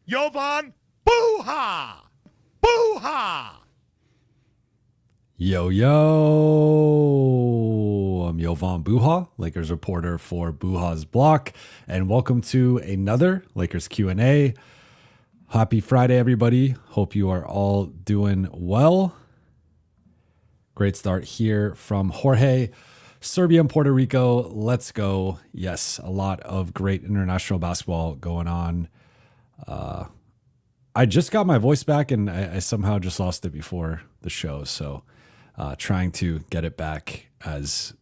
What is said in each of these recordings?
Jovan Buha! Buha! Yo, yo, I'm Jovan Buha, Lakers reporter for Buha's Block, and welcome to another Lakers Q&A. Happy Friday, everybody. Hope you are all doing well. Great start here from Jorge. Serbia and Puerto Rico, let's go. Yes, a lot of great international basketball going on. I just got my voice back, and I somehow just lost it before the show, so trying to get it back as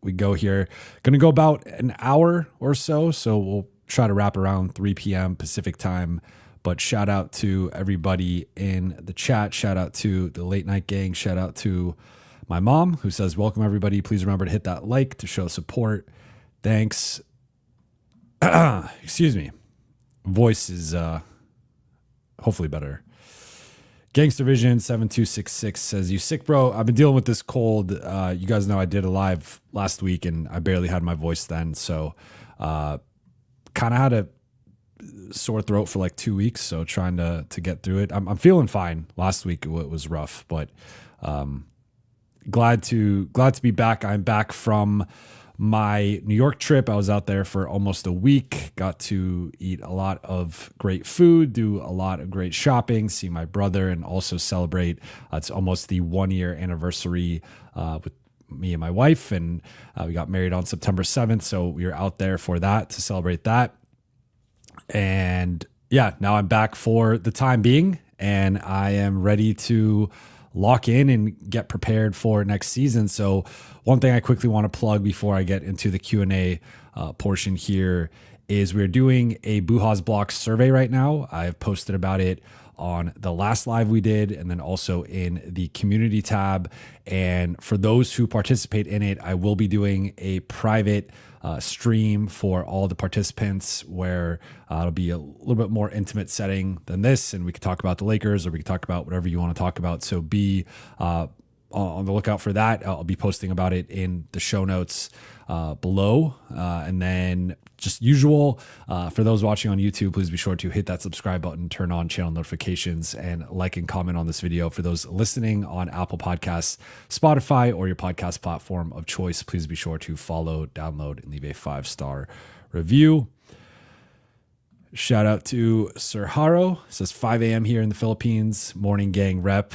we go here. Going to go about an hour or so we'll try to wrap around 3 p.m. Pacific time. But shout out to everybody in the chat. Shout out to the late night gang. Shout out to my mom, who says, welcome everybody. Please remember to hit that like to show support. Thanks. Excuse me. Voice is hopefully better. Gangster Vision 7266 says, you sick, bro? I've been dealing with this cold. You guys know I did a live last week and I barely had my voice then. So kind of had a sore throat for like 2 weeks. So trying to get through it. I'm feeling fine. Last week it was rough, but glad to be back. I'm back from my New York trip. I was out there for almost a week, got to eat a lot of great food, do a lot of great shopping, see my brother, and also celebrate. It's almost the 1 year anniversary with me and my wife, and we got married on September 7th. So we were out there for that, to celebrate that. And yeah, now I'm back for the time being, and I am ready to lock in and get prepared for next season. So one thing I quickly want to plug before I get into the Q&A portion here is we're doing a Buha's Block survey right now. I've posted about it on the last live we did, and then also in the community tab. And for those who participate in it, I will be doing a private stream for all the participants where it'll be a little bit more intimate setting than this, and we can talk about the Lakers, or we can talk about whatever you want to talk about. So be on the lookout for that. I'll be posting about it in the show notes below. And then just usual, for those watching on YouTube, please be sure to hit that subscribe button, turn on channel notifications, and like and comment on this video. For those listening on Apple Podcasts, Spotify, or your podcast platform of choice, please be sure to follow, download, and leave a 5-star review. Shout out to Sir Haro. It says 5 a.m. here in the Philippines. Morning gang rep.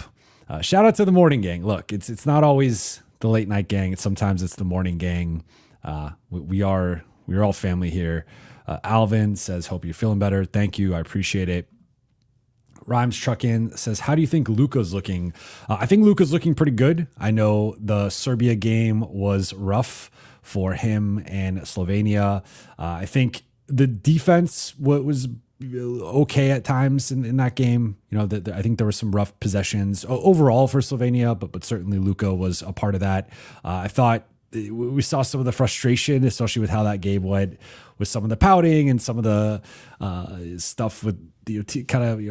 Shout out to the morning gang. Look, it's not always the late night gang. Sometimes it's the morning gang. We're all family here. Alvin says, hope you're feeling better. Thank you. I appreciate it. Rhymes Truckin says, how do you think Luka's looking? I think Luka's looking pretty good. I know the Serbia game was rough for him and Slovenia. I think the defense was okay at times in that game. You know, I think there were some rough possessions overall for Slovenia, but certainly Luka was a part of that. I thought we saw some of the frustration, especially with how that game went, with some of the pouting and some of the stuff with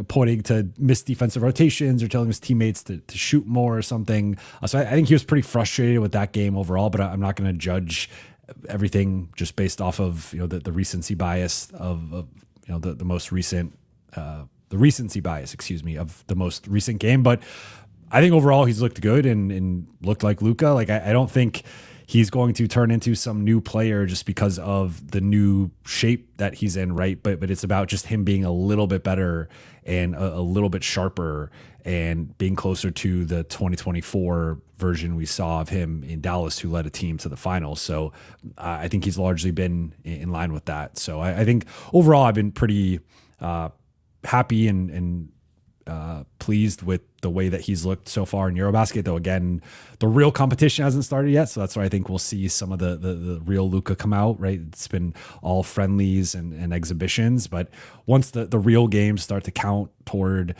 pointing to missed defensive rotations or telling his teammates to shoot more or something. So I think he was pretty frustrated with that game overall, but I'm not going to judge everything just based off of the recency bias of the most recent the recency bias, of the most recent game. But I think overall he's looked good and looked like Luka. Like I don't think he's going to turn into some new player just because of the new shape that he's in, right? But it's about just him being a little bit better and a little bit sharper and being closer to the 2024 version we saw of him in Dallas, who led a team to the finals. So I think he's largely been in line with that. So I think overall I've been pretty happy and pleased with the way that he's looked so far in Eurobasket, though again, the real competition hasn't started yet. So that's why I think we'll see some of the real Luka come out, right? It's been all friendlies and exhibitions, but once the real games start to count toward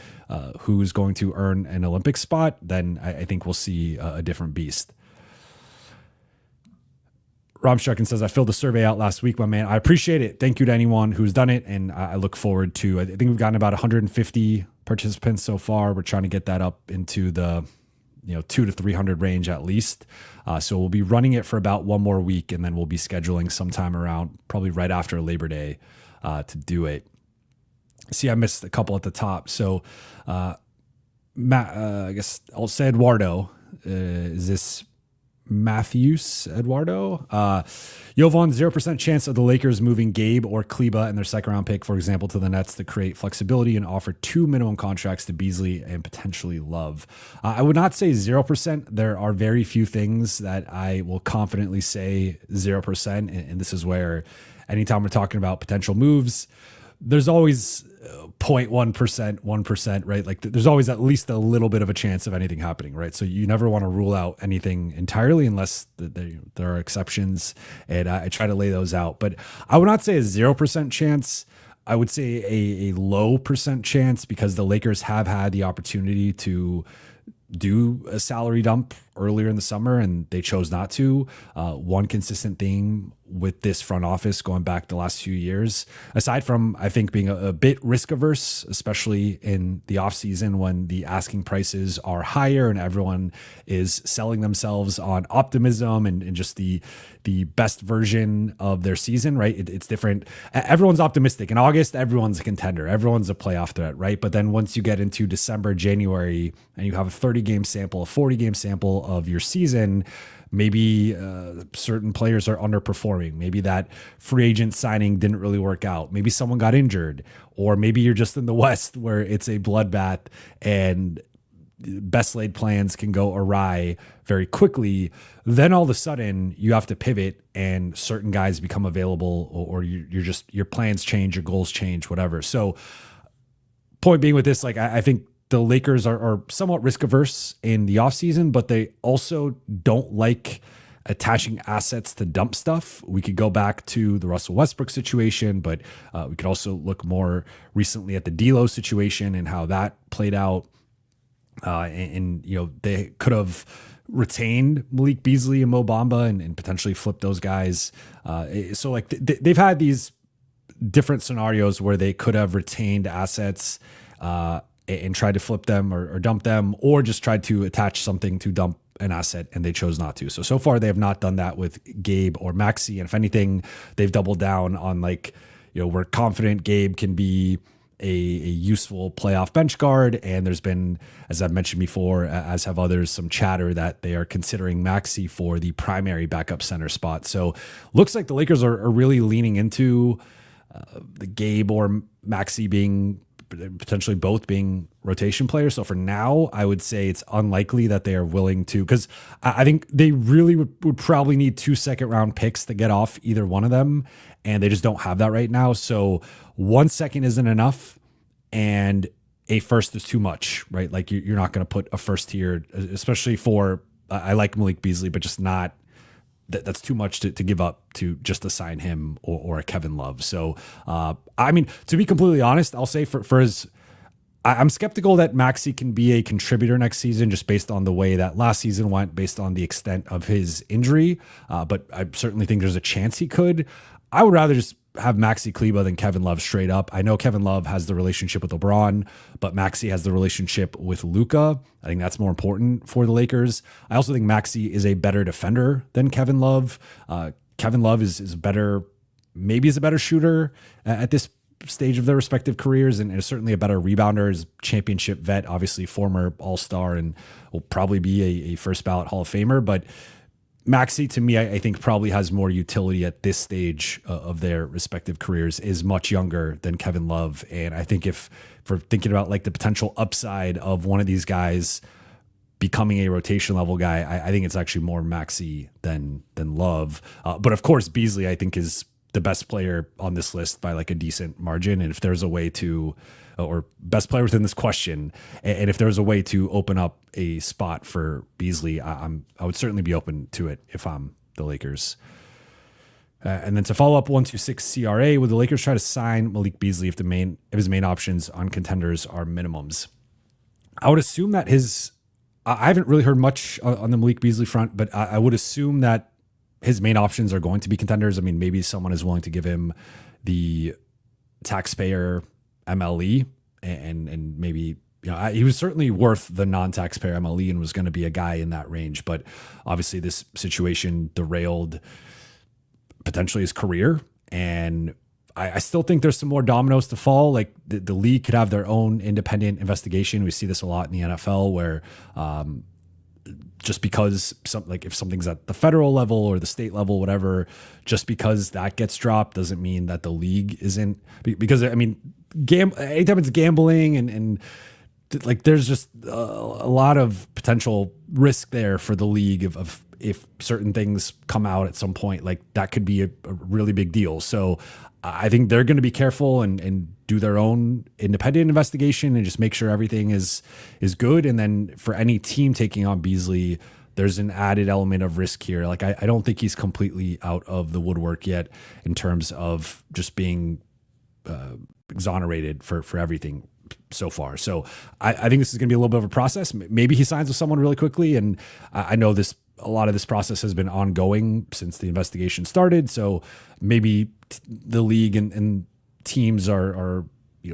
who's going to earn an Olympic spot, then I think we'll see a different beast. Rob Shucken says, I filled the survey out last week, my man. I appreciate it. Thank you to anyone who's done it. And I look forward to, I think we've gotten about 150 participants so far. We're trying to get that up into the 200 to 300 range at least. So we'll be running it for about one more week, and then we'll be scheduling sometime around probably right after Labor Day to do it. See, I missed a couple at the top. So, I guess I'll say Eduardo. Is this Matthews Eduardo? Jovan, 0% chance of the Lakers moving Gabe or Kleba and their second round pick, for example, to the Nets to create flexibility and offer 2 minimum contracts to Beasley and potentially Love. I would not say 0%. There are very few things that I will confidently say 0%. And this is where anytime we're talking about potential moves, there's always 0.1%, 1%, right? Like there's always at least a little bit of a chance of anything happening, right? So you never want to rule out anything entirely unless there are exceptions. And I try to lay those out. But I would not say a 0% chance. I would say a low percent chance because the Lakers have had the opportunity to do a salary dump earlier in the summer and they chose not to. One consistent theme with this front office going back the last few years, aside from I think being a bit risk averse, especially in the offseason when the asking prices are higher and everyone is selling themselves on optimism and just the best version of their season, right? It's different. Everyone's optimistic. In August, everyone's a contender. Everyone's a playoff threat, right? But then once you get into December, January, and you have a 30-game sample, a 40-game sample of your season, maybe certain players are underperforming. Maybe that free agent signing didn't really work out. Maybe someone got injured, or maybe you're just in the West where it's a bloodbath and best laid plans can go awry very quickly. Then all of a sudden you have to pivot and certain guys become available, or you're just, your plans change, your goals change, whatever. So point being with this, like I think the Lakers are somewhat risk averse in the offseason, but they also don't like attaching assets to dump stuff. We could go back to the Russell Westbrook situation, but we could also look more recently at the D'Lo situation and how that played out. And you know, they could have retained Malik Beasley and Mo Bamba and potentially flipped those guys. So like they've had these different scenarios where they could have retained assets and tried to flip them or dump them, or just tried to attach something to dump an asset, and they chose not to. So far they have not done that with Gabe or Maxey. And if anything, they've doubled down on like, you know, we're confident Gabe can be a useful playoff bench guard. And there's been, as I've mentioned before, as have others, some chatter that they are considering Maxey for the primary backup center spot. So looks like the Lakers are really leaning into the Gabe or Maxey being potentially both being rotation players. So for now, I would say it's unlikely that they are willing to, because I think they really would probably need 2 second-round picks to get off either one of them, and they just don't have that right now. So 1 second isn't enough, and a first is too much, right? Like you're not going to put a first here, especially for, I like Malik Beasley, but just not, that's too much to give up to just assign him or a Kevin Love. So, I mean, to be completely honest, I'll say for his, I'm skeptical that Maxey can be a contributor next season just based on the way that last season went, based on the extent of his injury. But I certainly think there's a chance he could. I would rather just have Maxey Kleba than Kevin Love straight up. I know Kevin Love has the relationship with LeBron, but Maxey has the relationship with Luka. I think that's more important for the Lakers. I also think Maxey is a better defender than Kevin Love. Kevin Love is better, maybe is a better shooter at this stage of their respective careers, and is certainly a better rebounder. Is championship vet, obviously former All-Star, and will probably be a first ballot Hall of Famer. But Maxey, to me, I think probably has more utility at this stage of their respective careers, is much younger than Kevin Love. And I think if for thinking about like the potential upside of one of these guys becoming a rotation level guy, I think it's actually more Maxey than Love. But of course, Beasley, I think, is the best player on this list by like a decent margin. And if there's a way to, or best player within this question, and if there's a way to open up a spot for Beasley, I would certainly be open to it if I'm the Lakers. And then to follow up 126 CRA, would the Lakers try to sign Malik Beasley if his main options on contenders are minimums? I would assume that I haven't really heard much on the Malik Beasley front, but I would assume that his main options are going to be contenders. I mean, maybe someone is willing to give him the taxpayer MLE, and maybe, you know, he was certainly worth the non-taxpayer MLE and was going to be a guy in that range. But obviously this situation derailed potentially his career. And I still think there's some more dominoes to fall. Like the league could have their own independent investigation. We see this a lot in the NFL where just because if something's at the federal level or the state level, whatever, just because that gets dropped doesn't mean that the league isn't. Because I mean, anytime it's gambling and like there's just a lot of potential risk there for the league of if certain things come out at some point, like that could be a really big deal. So I think they're going to be careful and do their own independent investigation and just make sure everything is good. And then for any team taking on Beasley, there's an added element of risk here. Like I don't think he's completely out of the woodwork yet in terms of just being exonerated for everything so far. So I think this is going to be a little bit of a process. Maybe he signs with someone really quickly. And I know a lot of this process has been ongoing since the investigation started. So maybe the league and teams are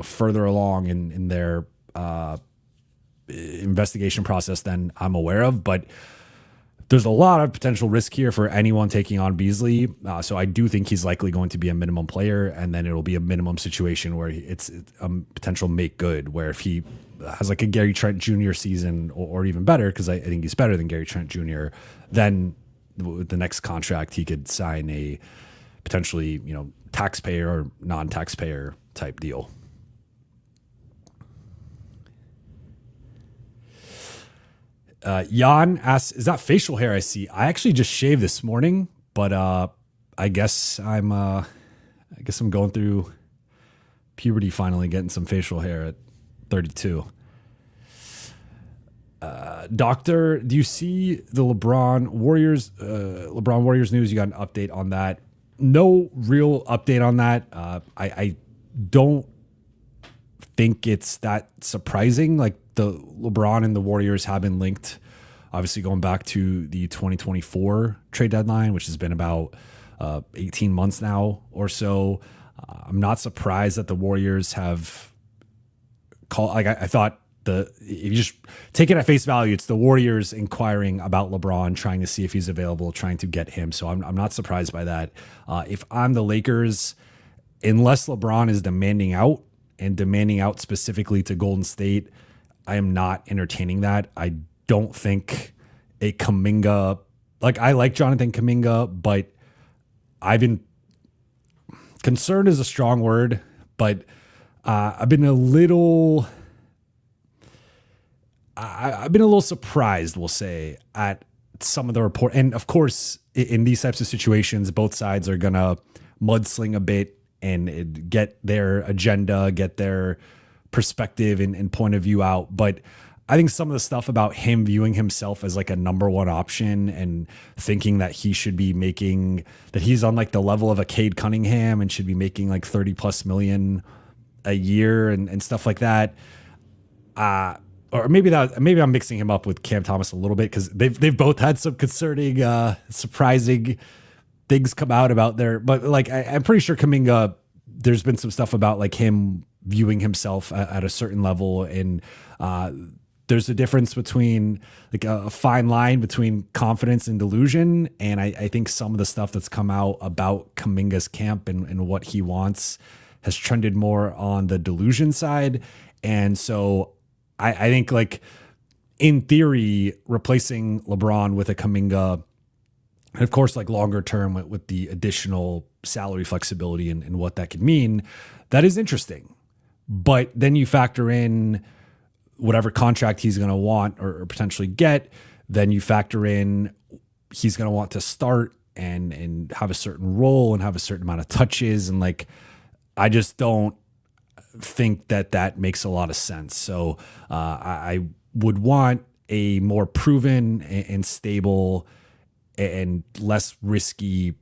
further along in their investigation process than I'm aware of. But there's a lot of potential risk here for anyone taking on Beasley. So I do think he's likely going to be a minimum player, and then it'll be a minimum situation where it's a potential make good, where if he has like a Gary Trent Jr. season or even better, because I think he's better than Gary Trent Jr., then with the next contract, he could sign a potentially, taxpayer or non-taxpayer type deal. Jan asks, is that facial hair I see? I actually just shaved this morning, but I guess I'm going through puberty finally, getting some facial hair at 32. Doctor, do you see the LeBron Warriors news? You got an update on that? No real update on that. I don't think it's that surprising. Like the LeBron and the Warriors have been linked, obviously going back to the 2024 trade deadline, which has been about 18 months now or so. I'm not surprised that the Warriors have called. Like I thought if you just take it at face value, it's the Warriors inquiring about LeBron, trying to see if he's available, trying to get him. So I'm not surprised by that. If I'm the Lakers, unless LeBron is demanding out specifically to Golden State, I am not entertaining that. I don't think a Kuminga, like I like Jonathan Kuminga, but I've been concerned is a strong word, but I've been a little surprised, we'll say, at some of the report. And of course, in these types of situations, both sides are going to mudsling a bit and get their agenda, get their perspective and point of view out. But I think some of the stuff about him viewing himself as like a number one option and thinking that he should be making, that he's on like the level of a Cade Cunningham and should be making like 30+ million a year and stuff like that. Or maybe I'm mixing him up with Cam Thomas a little bit, because they've both had some concerning, surprising things come out about their. But like I'm pretty sure Kuminga, there's been some stuff about like him viewing himself at a certain level, and there's a difference between like a fine line between confidence and delusion. And I think some of the stuff that's come out about Kuminga's camp and what he wants has trended more on the delusion side, and so. I think, like, in theory, replacing LeBron with a Kuminga, and of course, like longer term with the additional salary flexibility and what that could mean, that is interesting. But then you factor in whatever contract he's going to want or potentially get, then you factor in he's going to want to start and have a certain role and have a certain amount of touches. And like, I just don't think that makes a lot of sense. So I would want a more proven and stable and less risky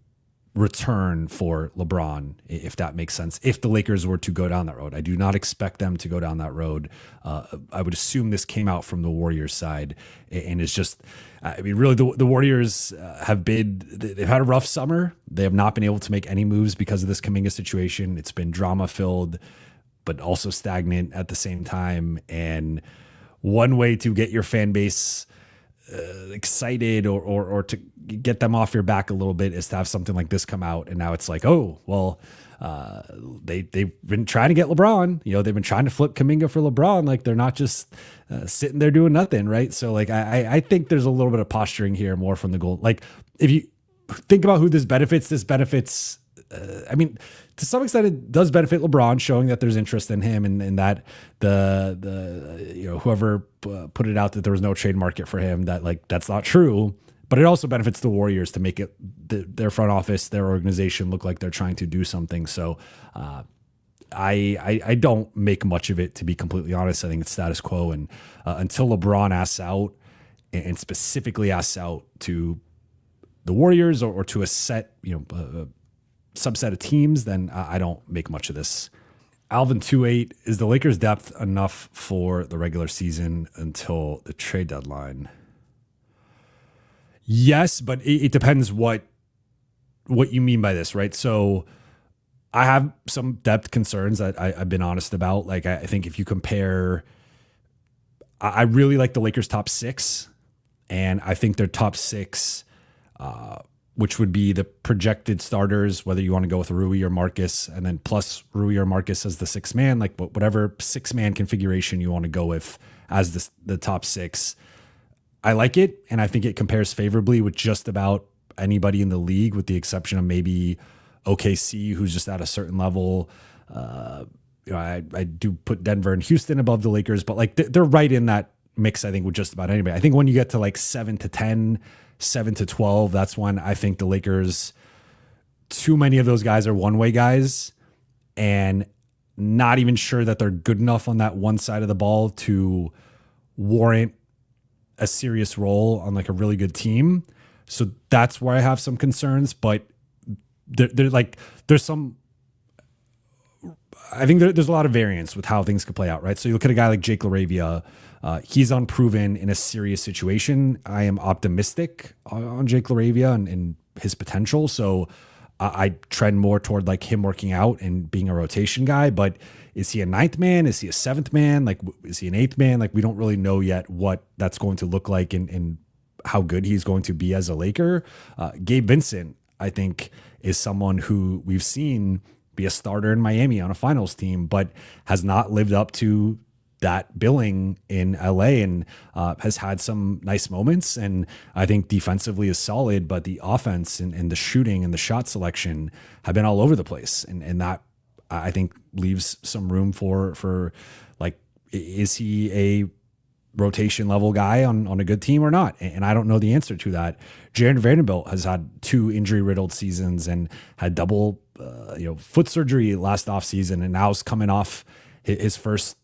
return for LeBron, if that makes sense. If the Lakers were to go down that road, I do not expect them to go down that road. I would assume this came out from the Warriors side, and it's just, I mean, really the Warriors they've had a rough summer. They have not been able to make any moves because of this Kuminga situation. It's been drama filled, but also stagnant at the same time. And one way to get your fan base excited or to get them off your back a little bit is to have something like this come out. And now it's like, oh, well, They've been trying to get LeBron. They've been trying to flip Kuminga for LeBron. Like, they're not just sitting there doing nothing, right? So like I think there's a little bit of posturing here more from the goal. Like, if you think about who this benefits. I mean, to some extent, it does benefit LeBron, showing that there's interest in him, and that the whoever put it out that there was no trade market for him, that like that's not true. But it also benefits the Warriors to make it their front office, their organization look like they're trying to do something. So I don't make much of it, to be completely honest. I think it's status quo, and until LeBron asks out, and specifically asks out to the Warriors or to a set subset of teams, then I don't make much of this. Alvin 28, is the Lakers' depth enough for the regular season until the trade deadline? Yes, but it depends what you mean by this, right? So I have some depth concerns that I've been honest about. Like, I think if you compare, I really like the Lakers' top six, and I think their top six, which would be the projected starters, whether you want to go with Rui or Marcus, and then plus Rui or Marcus as the sixth man, like whatever six-man configuration you want to go with as the top six. I like it, and I think it compares favorably with just about anybody in the league, with the exception of maybe OKC, who's just at a certain level. I do put Denver and Houston above the Lakers, but like they're right in that mix, I think, with just about anybody. I think when you get to like 7 to 10, 7 to 12, that's when I think the Lakers, too many of those guys are one-way guys, and not even sure that they're good enough on that one side of the ball to warrant a serious role on like a really good team. So that's where I have some concerns, but there's some, I think there's a lot of variance with how things could play out, right? So you look at a guy like Jake LaRavia, he's unproven in a serious situation. I am optimistic on Jake LaRavia and his potential. So I trend more toward like him working out and being a rotation guy, but is he a ninth man? Is he a seventh man? Like, is he an eighth man? Like, we don't really know yet what that's going to look like and how good he's going to be as a Laker. Gabe Vincent, I think, is someone who we've seen be a starter in Miami on a finals team, but has not lived up to that billing in LA, and has had some nice moments. And I think defensively is solid, but the offense and the shooting and the shot selection have been all over the place. And that, I think, leaves some room for like, is he a rotation level guy on a good team or not? And I don't know the answer to that. Jaron Vanderbilt has had 2 injury riddled seasons and had double foot surgery last offseason, and now is coming off his first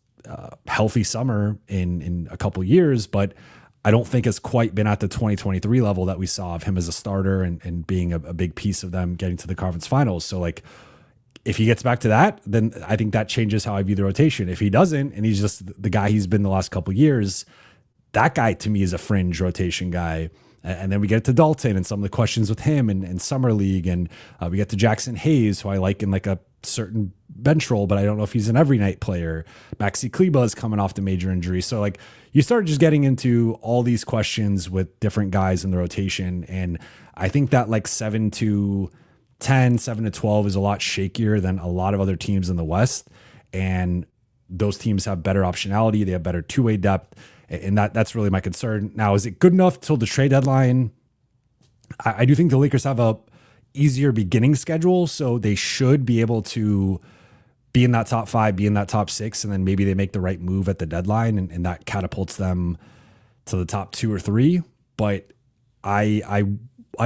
healthy summer in a couple years, but I don't think it's quite been at the 2023 level that we saw of him as a starter and being a big piece of them getting to the conference finals. So like, if he gets back to that, then I think that changes how I view the rotation. If he doesn't, and he's just the guy he's been the last couple of years, that guy to me is a fringe rotation guy. And then we get to Dalton and some of the questions with him and Summer League. And we get to Jackson Hayes, who I like in like a certain bench role, but I don't know if he's an every night player. Maxi Kleba is coming off the major injury. So like, you start just getting into all these questions with different guys in the rotation. And I think that like 7 to 10, 7 to 12 is a lot shakier than a lot of other teams in the West. And those teams have better optionality. They have better two-way depth. And that's really my concern. Now, is it good enough till the trade deadline? I do think the Lakers have a easier beginning schedule, so they should be able to be in that top 5, be in that top 6, and then maybe they make the right move at the deadline, and that catapults them to the top 2 or 3. But I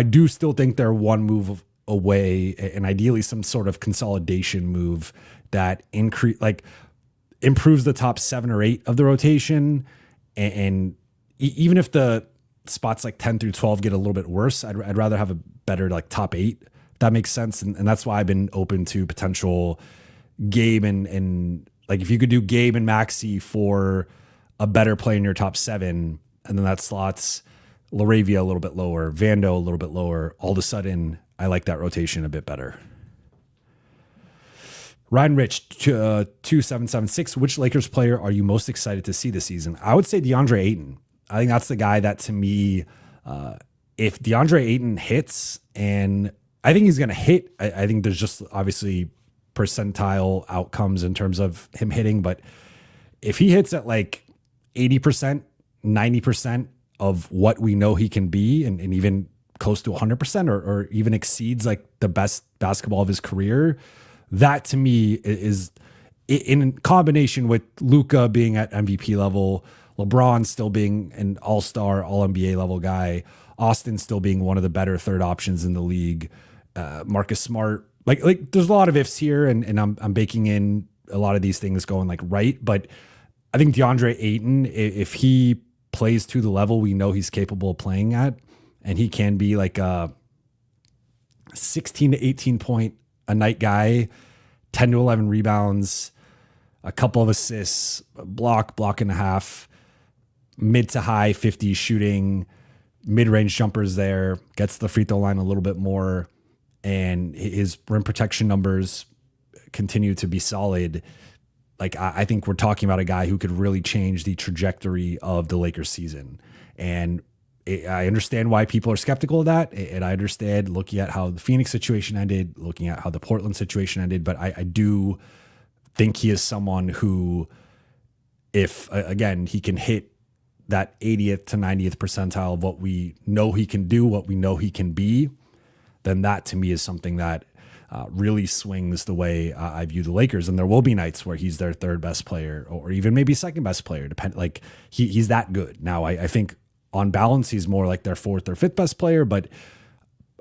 do still think they're one move away, and ideally some sort of consolidation move that improves the top 7 or 8 of the rotation. And even if the spots like 10 through 12 get a little bit worse, I'd rather have a better like top 8, if that makes sense. And that's why I've been open to potential Gabe and like, if you could do Gabe and Maxi for a better play in your top 7, and then that slots LaRavia a little bit lower, Vando a little bit lower, all of a sudden I like that rotation a bit better. Ryan Rich, 2776, which Lakers player are you most excited to see this season? I would say DeAndre Ayton. I think that's the guy that, to me, if DeAndre Ayton hits, and I think he's going to hit, I think there's just obviously percentile outcomes in terms of him hitting, but if he hits at like 80%, 90% of what we know he can be, and even close to 100% or even exceeds like the best basketball of his career, that to me is in combination with Luka being at MVP level, LeBron still being an all-star, all-NBA level guy, Austin still being one of the better third options in the league, Marcus Smart, like there's a lot of ifs here, and I'm baking in a lot of these things going like right, but I think DeAndre Ayton, if he plays to the level we know he's capable of playing at, and he can be like a 16 to 18 point a night guy, 10 to 11 rebounds, a couple of assists, block and a half, mid to high 50s shooting, mid-range jumpers there, gets to the free throw line a little bit more, and his rim protection numbers continue to be solid. Like, I think we're talking about a guy who could really change the trajectory of the Lakers season. And I understand why people are skeptical of that. And I understand looking at how the Phoenix situation ended, looking at how the Portland situation ended. But I do think he is someone who, if, again, he can hit that 80th to 90th percentile of what we know he can do, what we know he can be, then that to me is something that really swings the way I view the Lakers. And there will be nights where he's their third best player or even maybe second best player. Like he's that good. Now, I think on balance, he's more like their fourth or fifth best player, but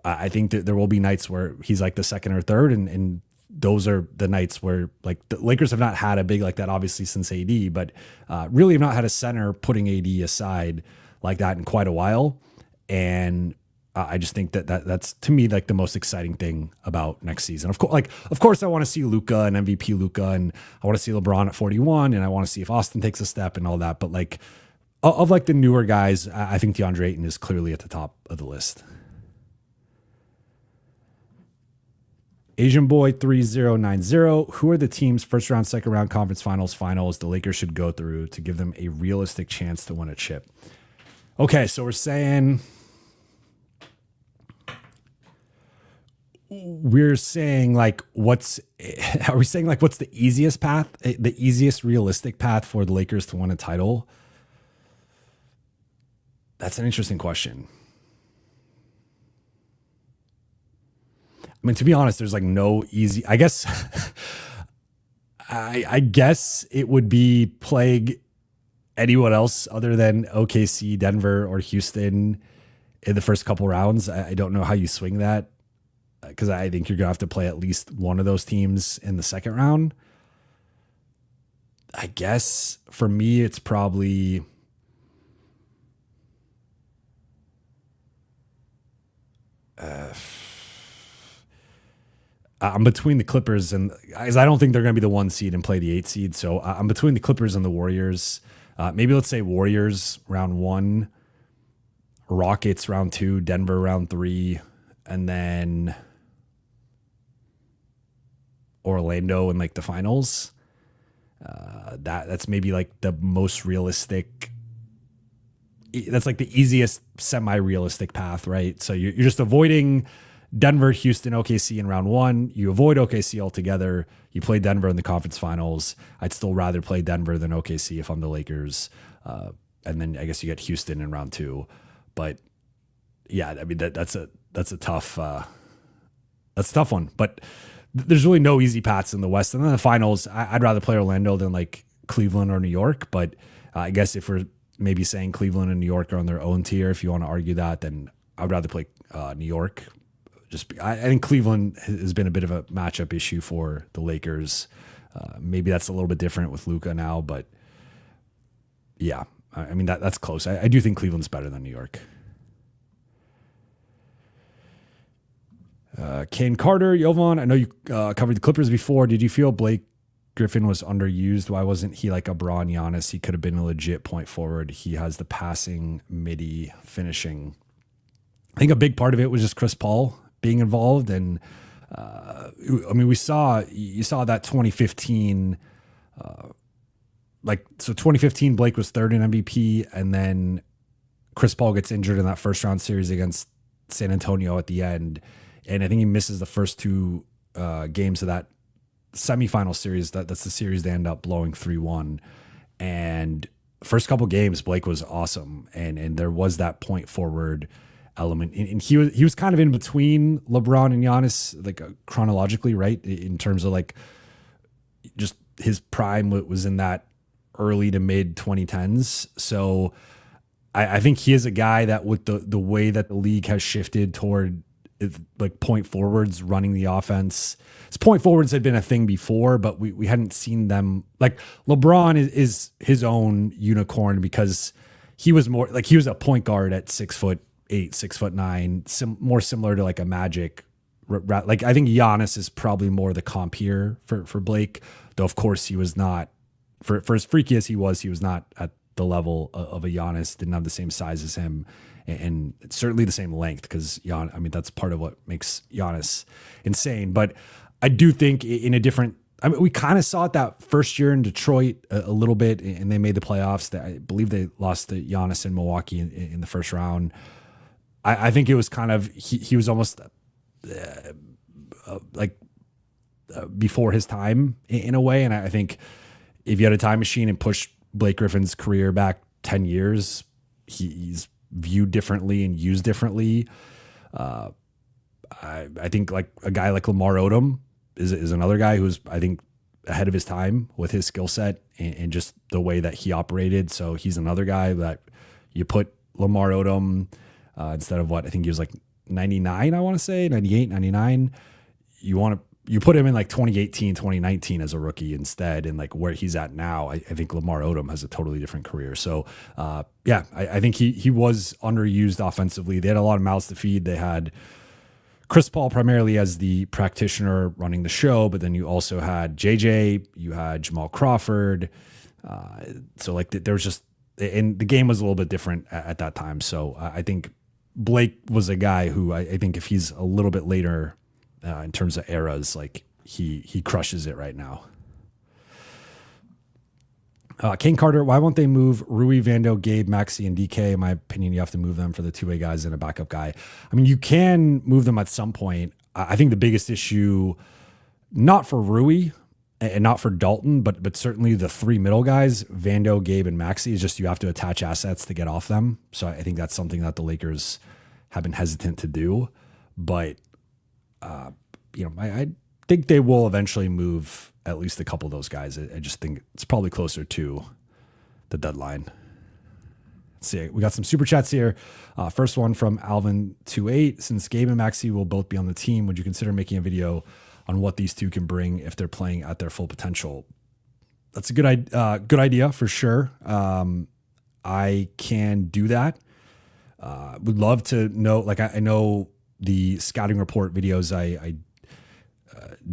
I think that there will be nights where he's like the second or third. And those are the nights where like the Lakers have not had a big like that, obviously since AD, but really have not had a center putting AD aside like that in quite a while. And I just think that's to me like the most exciting thing about next season. Of course, I want to see Luka and MVP Luka, and I want to see LeBron at 41, and I want to see if Austin takes a step and all that. But like of like the newer guys, I think DeAndre Ayton is clearly at the top of the list. Asian Boy 3090. Who are the teams first round, second round, conference finals the Lakers should go through to give them a realistic chance to win a chip? Okay, so we're saying like what's the easiest path, the easiest realistic path for the Lakers to win a title? That's an interesting question. I mean, to be honest, there's like no easy, I guess, I guess it would be playing anyone else other than OKC, Denver, or Houston in the first couple rounds. I don't know how you swing that, because I think you're going to have to play at least one of those teams in the second round. I guess for me, it's probably I'm between the Clippers and I don't think they're going to be the 1 seed and play the 8 seed. So I'm between the Clippers and the Warriors. Maybe let's say Warriors round 1, Rockets round 2, Denver round 3, and then Orlando in like the finals. That's maybe like the most realistic. That's like the easiest semi-realistic path, right? So you're just avoiding Denver, Houston, OKC in round 1. You avoid OKC altogether. You play Denver in the conference finals. I'd still rather play Denver than OKC if I'm the Lakers. And then I guess you get Houston in round 2. But yeah, I mean that's a tough one. But there's really no easy paths in the West. And then the finals, I'd rather play Orlando than like Cleveland or New York. But I guess if we're maybe saying Cleveland and New York are on their own tier, if you want to argue that, then I'd rather play New York. I think Cleveland has been a bit of a matchup issue for the Lakers. Maybe that's a little bit different with Luka now, but yeah, I mean that's close. I do think Cleveland's better than New York. Kane Carter, Jovan, I know you covered the Clippers before. Did you feel Blake Griffin was underused? Why wasn't he like a Bron Giannis? He could have been a legit point forward. He has the passing, midi, finishing. I think a big part of it was just Chris Paul being involved. And I mean, you saw that 2015, 2015, Blake was third in MVP, and then Chris Paul gets injured in that first round series against San Antonio at the end. And I think he misses the first 2 games of that semifinal series, that's the series they end up blowing 3-1. And first couple games, Blake was awesome. And there was that point forward element. And he was kind of in between LeBron and Giannis, like chronologically, right? In terms of like just his prime was in that early to mid 2010s. So I think he is a guy that with the way that the league has shifted toward like point forwards running the offense. His point forwards had been a thing before, but we hadn't seen them. Like LeBron is his own unicorn because he was more like he was a point guard at 6'8", 6'9", more similar to like a Magic. Like I think Giannis is probably more the comp here for Blake, though of course he was not for as freaky as he was not at the level of a Giannis, didn't have the same size as him. And certainly the same length because I mean, that's part of what makes Giannis insane. But I do think in a different, I mean, we kind of saw it that first year in Detroit a little bit, and they made the playoffs. I believe they lost to Giannis in Milwaukee in the first round. I think it was kind of, he was almost before his time in a way. And I think if you had a time machine and pushed Blake Griffin's career back 10 years, he's viewed differently and used differently. I think like a guy like Lamar Odom is another guy who's, I think, ahead of his time with his skill set and just the way that he operated. So he's another guy that you put Lamar Odom instead of what I think he was like 99, I want to say 98, 99. You put him in like 2018, 2019 as a rookie instead, and like where he's at now, I think Lamar Odom has a totally different career. So, I think he was underused offensively. They had a lot of mouths to feed. They had Chris Paul primarily as the practitioner running the show, but then you also had JJ, you had Jamal Crawford. So like there was just, and the game was a little bit different at that time. So I think Blake was a guy who I think if he's a little bit later in terms of eras, like he crushes it right now. Kane Carter, why won't they move Rui, Vando, Gabe, Maxey, and DK? In my opinion, you have to move them for the two-way guys and a backup guy. I mean, you can move them at some point. I think the biggest issue, not for Rui and not for Dalton, but certainly the three middle guys, Vando, Gabe, and Maxey, is just you have to attach assets to get off them. So I think that's something that the Lakers have been hesitant to do. But I think they will eventually move at least a couple of those guys. I just think it's probably closer to the deadline. Let's see. We got some super chats here. First one from Alvin28. Since Gabe and Maxey will both be on the team, would you consider making a video on what these two can bring if they're playing at their full potential? That's a good idea for sure. I can do that. Would love to know, like I know the scouting report videos I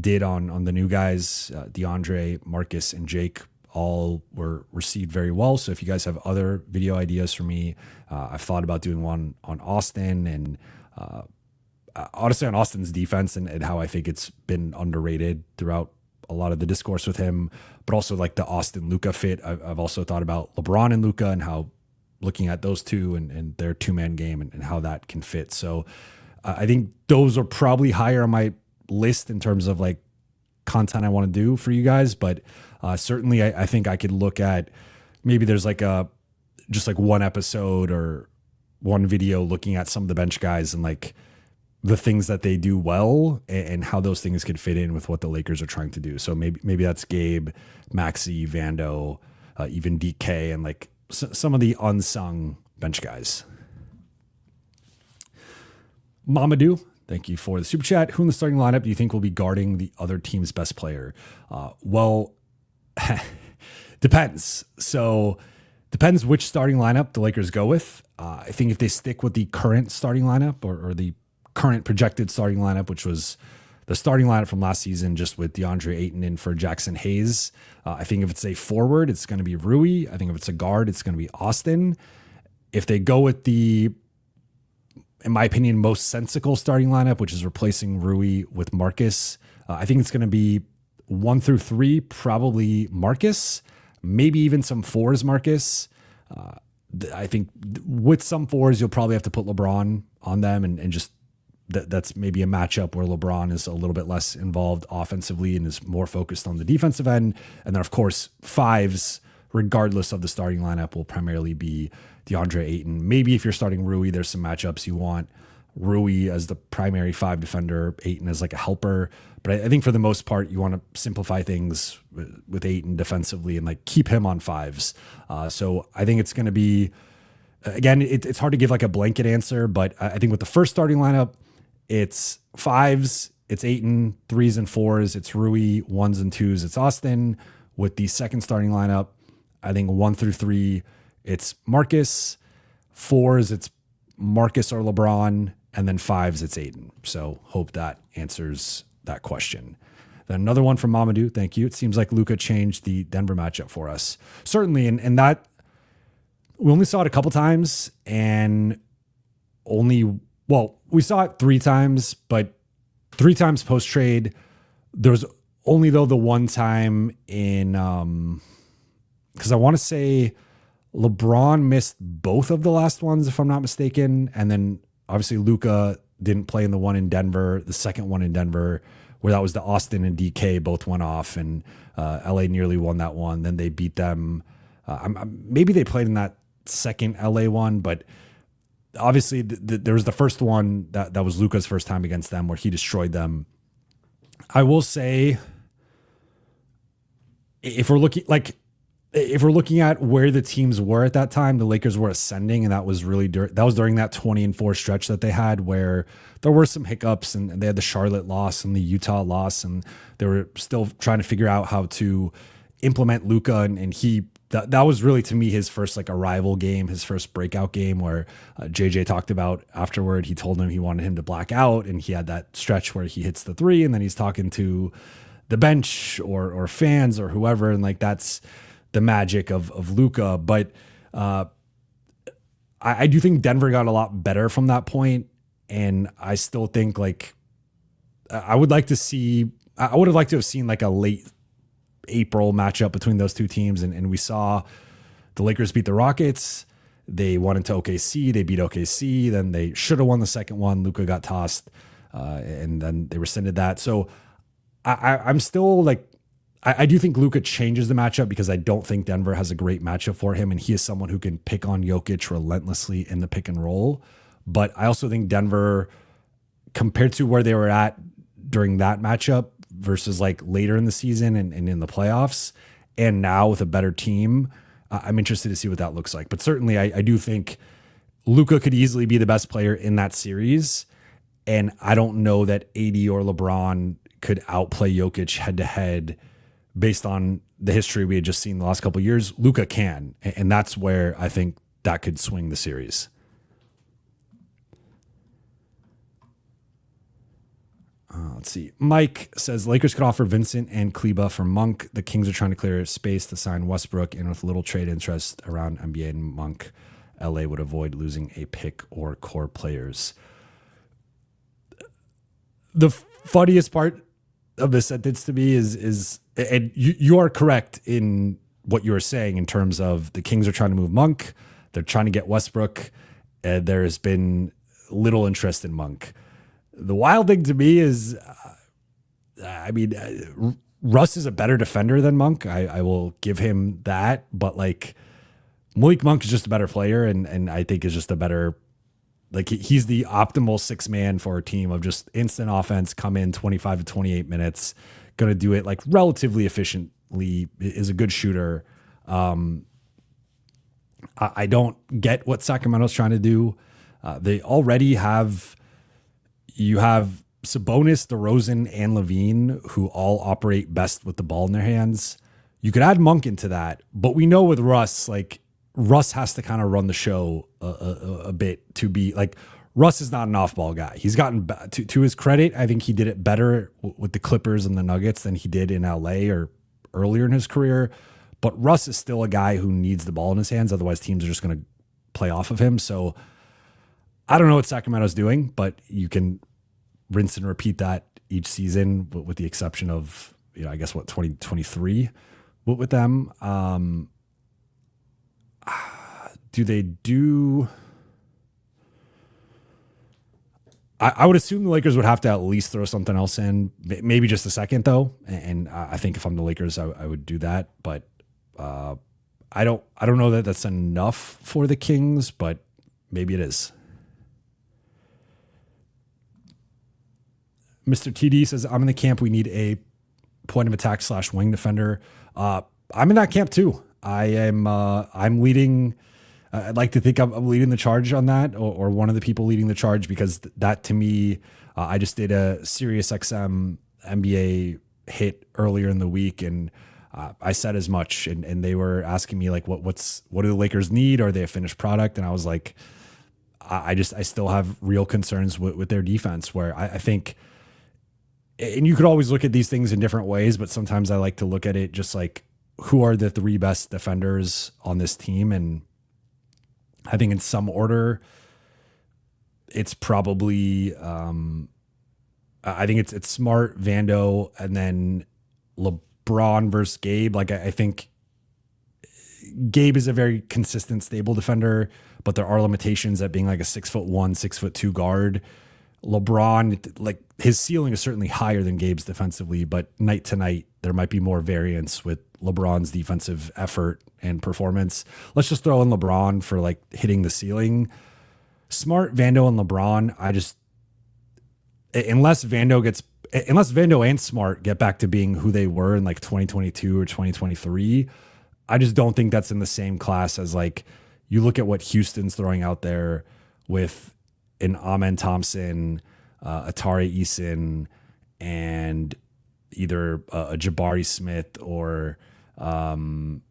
did on the new guys, DeAndre, Marcus, and Jake, all were received very well. So if you guys have other video ideas for me, I've thought about doing one on Austin and honestly on Austin's defense and how I think it's been underrated throughout a lot of the discourse with him, but also like the Austin Luka fit. I've also thought about LeBron and Luka and how looking at those two and their two-man game and how that can fit. So I think those are probably higher on my list in terms of like content I want to do for you guys. But certainly I think I could look at maybe there's like just like one episode or one video looking at some of the bench guys and like the things that they do well and how those things could fit in with what the Lakers are trying to do. So maybe that's Gabe, Maxey, Vando, even DK, and like some of the unsung bench guys. Mamadou, thank you for the super chat. Who in the starting lineup do you think will be guarding the other team's best player? Well, depends. So depends which starting lineup the Lakers go with. I think if they stick with the current starting lineup or the current projected starting lineup, which was the starting lineup from last season, just with DeAndre Ayton in for Jackson Hayes. I think if it's a forward, it's going to be Rui. I think if it's a guard, it's going to be Austin. If they go with the, in my opinion, most sensical starting lineup, which is replacing Rui with Marcus, I think it's going to be 1 through 3, probably Marcus, maybe even some 4s Marcus. I think with some 4s, you'll probably have to put LeBron on them and just that's maybe a matchup where LeBron is a little bit less involved offensively and is more focused on the defensive end. And then, of course, fives, regardless of the starting lineup, will primarily be DeAndre Ayton. Maybe if you're starting Rui, there's some matchups you want Rui as the primary five defender, Ayton as like a helper. But I think for the most part, you want to simplify things with Ayton defensively and like keep him on fives. So I think it's going to be, again, it's hard to give like a blanket answer, but I think with the first starting lineup, it's fives, it's Ayton, threes and fours, it's Rui, ones and twos, it's Austin. With the second starting lineup, I think 1 through 3, it's Marcus, fours, it's Marcus or LeBron, and then fives, it's Ayton. So hope that answers that question. Then another one from Mamadou. Thank you. It seems like Luka changed the Denver matchup for us. Certainly. And that we only saw it a couple times and we saw it 3 times, but 3 times post trade. There was only though the one time in, cause I want to say LeBron missed both of the last ones, if I'm not mistaken. And then obviously Luka didn't play in the one in Denver, the second one in Denver, where that was the Austin and DK both went off, and LA nearly won that one. Then they beat them. Maybe they played in that second LA one, but obviously there was the first one that was Luka's first time against them where he destroyed them. I will say, if we're looking at where the teams were at that time, the Lakers were ascending, and that was during that 20-4 stretch that they had where there were some hiccups, and they had the Charlotte loss and the Utah loss, and they were still trying to figure out how to implement Luka, and that was really, to me, his first like arrival game, his first breakout game, where JJ talked about afterward. He told him he wanted him to black out, and he had that stretch where he hits the 3, and then he's talking to the bench or fans or whoever, and like that's the magic of Luka. But I do think Denver got a lot better from that point, and I still think like I would have liked to have seen like a late April matchup between those two teams, and we saw the Lakers beat the Rockets. They won into OKC. They beat OKC. Then they should have won the second one. Luka got tossed, and then they rescinded that. So I'm still like, I do think Luka changes the matchup because I don't think Denver has a great matchup for him, and he is someone who can pick on Jokic relentlessly in the pick and roll. But I also think Denver, compared to where they were at during that matchup versus like later in the season and in the playoffs, and now with a better team, I'm interested to see what that looks like. But certainly I do think Luka could easily be the best player in that series, and I don't know that AD or LeBron could outplay Jokic head to head based on the history we had just seen the last couple of years. Luka can, and that's where I think that could swing the series. Let's see. Mike says Lakers could offer Vincent and Kleba for Monk. The Kings are trying to clear space to sign Westbrook, and with little trade interest around NBA and Monk, LA would avoid losing a pick or core players. The funniest part of this sentence to me is and you are correct in what you were saying in terms of the Kings are trying to move Monk. They're trying to get Westbrook. And there has been little interest in Monk. The wild thing to me is, Russ is a better defender than Monk. I will give him that. But like Malik Monk is just a better player, and I think is just a better, like he's the optimal 6-man for a team of just instant offense, come in 25 to 28 minutes, going to do it like relatively efficiently, is a good shooter. I don't get what Sacramento's trying to do. They already have Sabonis, DeRozan, and Levine, who all operate best with the ball in their hands. You could add Monk into that, but we know with Russ, like Russ has to kind of run the show a bit to be like, Russ is not an off-ball guy. He's gotten to his credit. I think he did it better with the Clippers and the Nuggets than he did in LA or earlier in his career. But Russ is still a guy who needs the ball in his hands. Otherwise, teams are just going to play off of him. So I don't know what Sacramento's doing, but you can rinse and repeat that each season, with the exception of, I guess 2023 with them. I would assume the Lakers would have to at least throw something else in, maybe just a second though. And I think if I'm the Lakers, I would do that. But I don't know that that's enough for the Kings, but maybe it is. Mr. TD says, I'm in the camp. We need a point of attack / wing defender. I'm in that camp too. I'm leading. I'd like to think I'm leading the charge on that, or one of the people leading the charge, because that to me, I just did a Sirius XM NBA hit earlier in the week, and I said as much, and they were asking me like, what do the Lakers need? Are they a finished product? And I was like, I still have real concerns with their defense, where I think, and you could always look at these things in different ways, but sometimes I like to look at it just like, who are the 3 best defenders on this team? And I think in some order, it's probably, I think it's Smart, Vando, and then LeBron versus Gabe. Like, I think Gabe is a very consistent, stable defender, but there are limitations at being like a 6'1", 6'2" guard. LeBron, like, his ceiling is certainly higher than Gabe's defensively, but night to night, there might be more variance with LeBron's defensive effort and performance. Let's just throw in LeBron for like hitting the ceiling. Smart, Vando, and LeBron, unless Vando and Smart get back to being who they were in like 2022 or 2023, I just don't think that's in the same class as, like, you look at what Houston's throwing out there with an Amen Thompson, Atari Eason, and either a Jabari Smith or I'm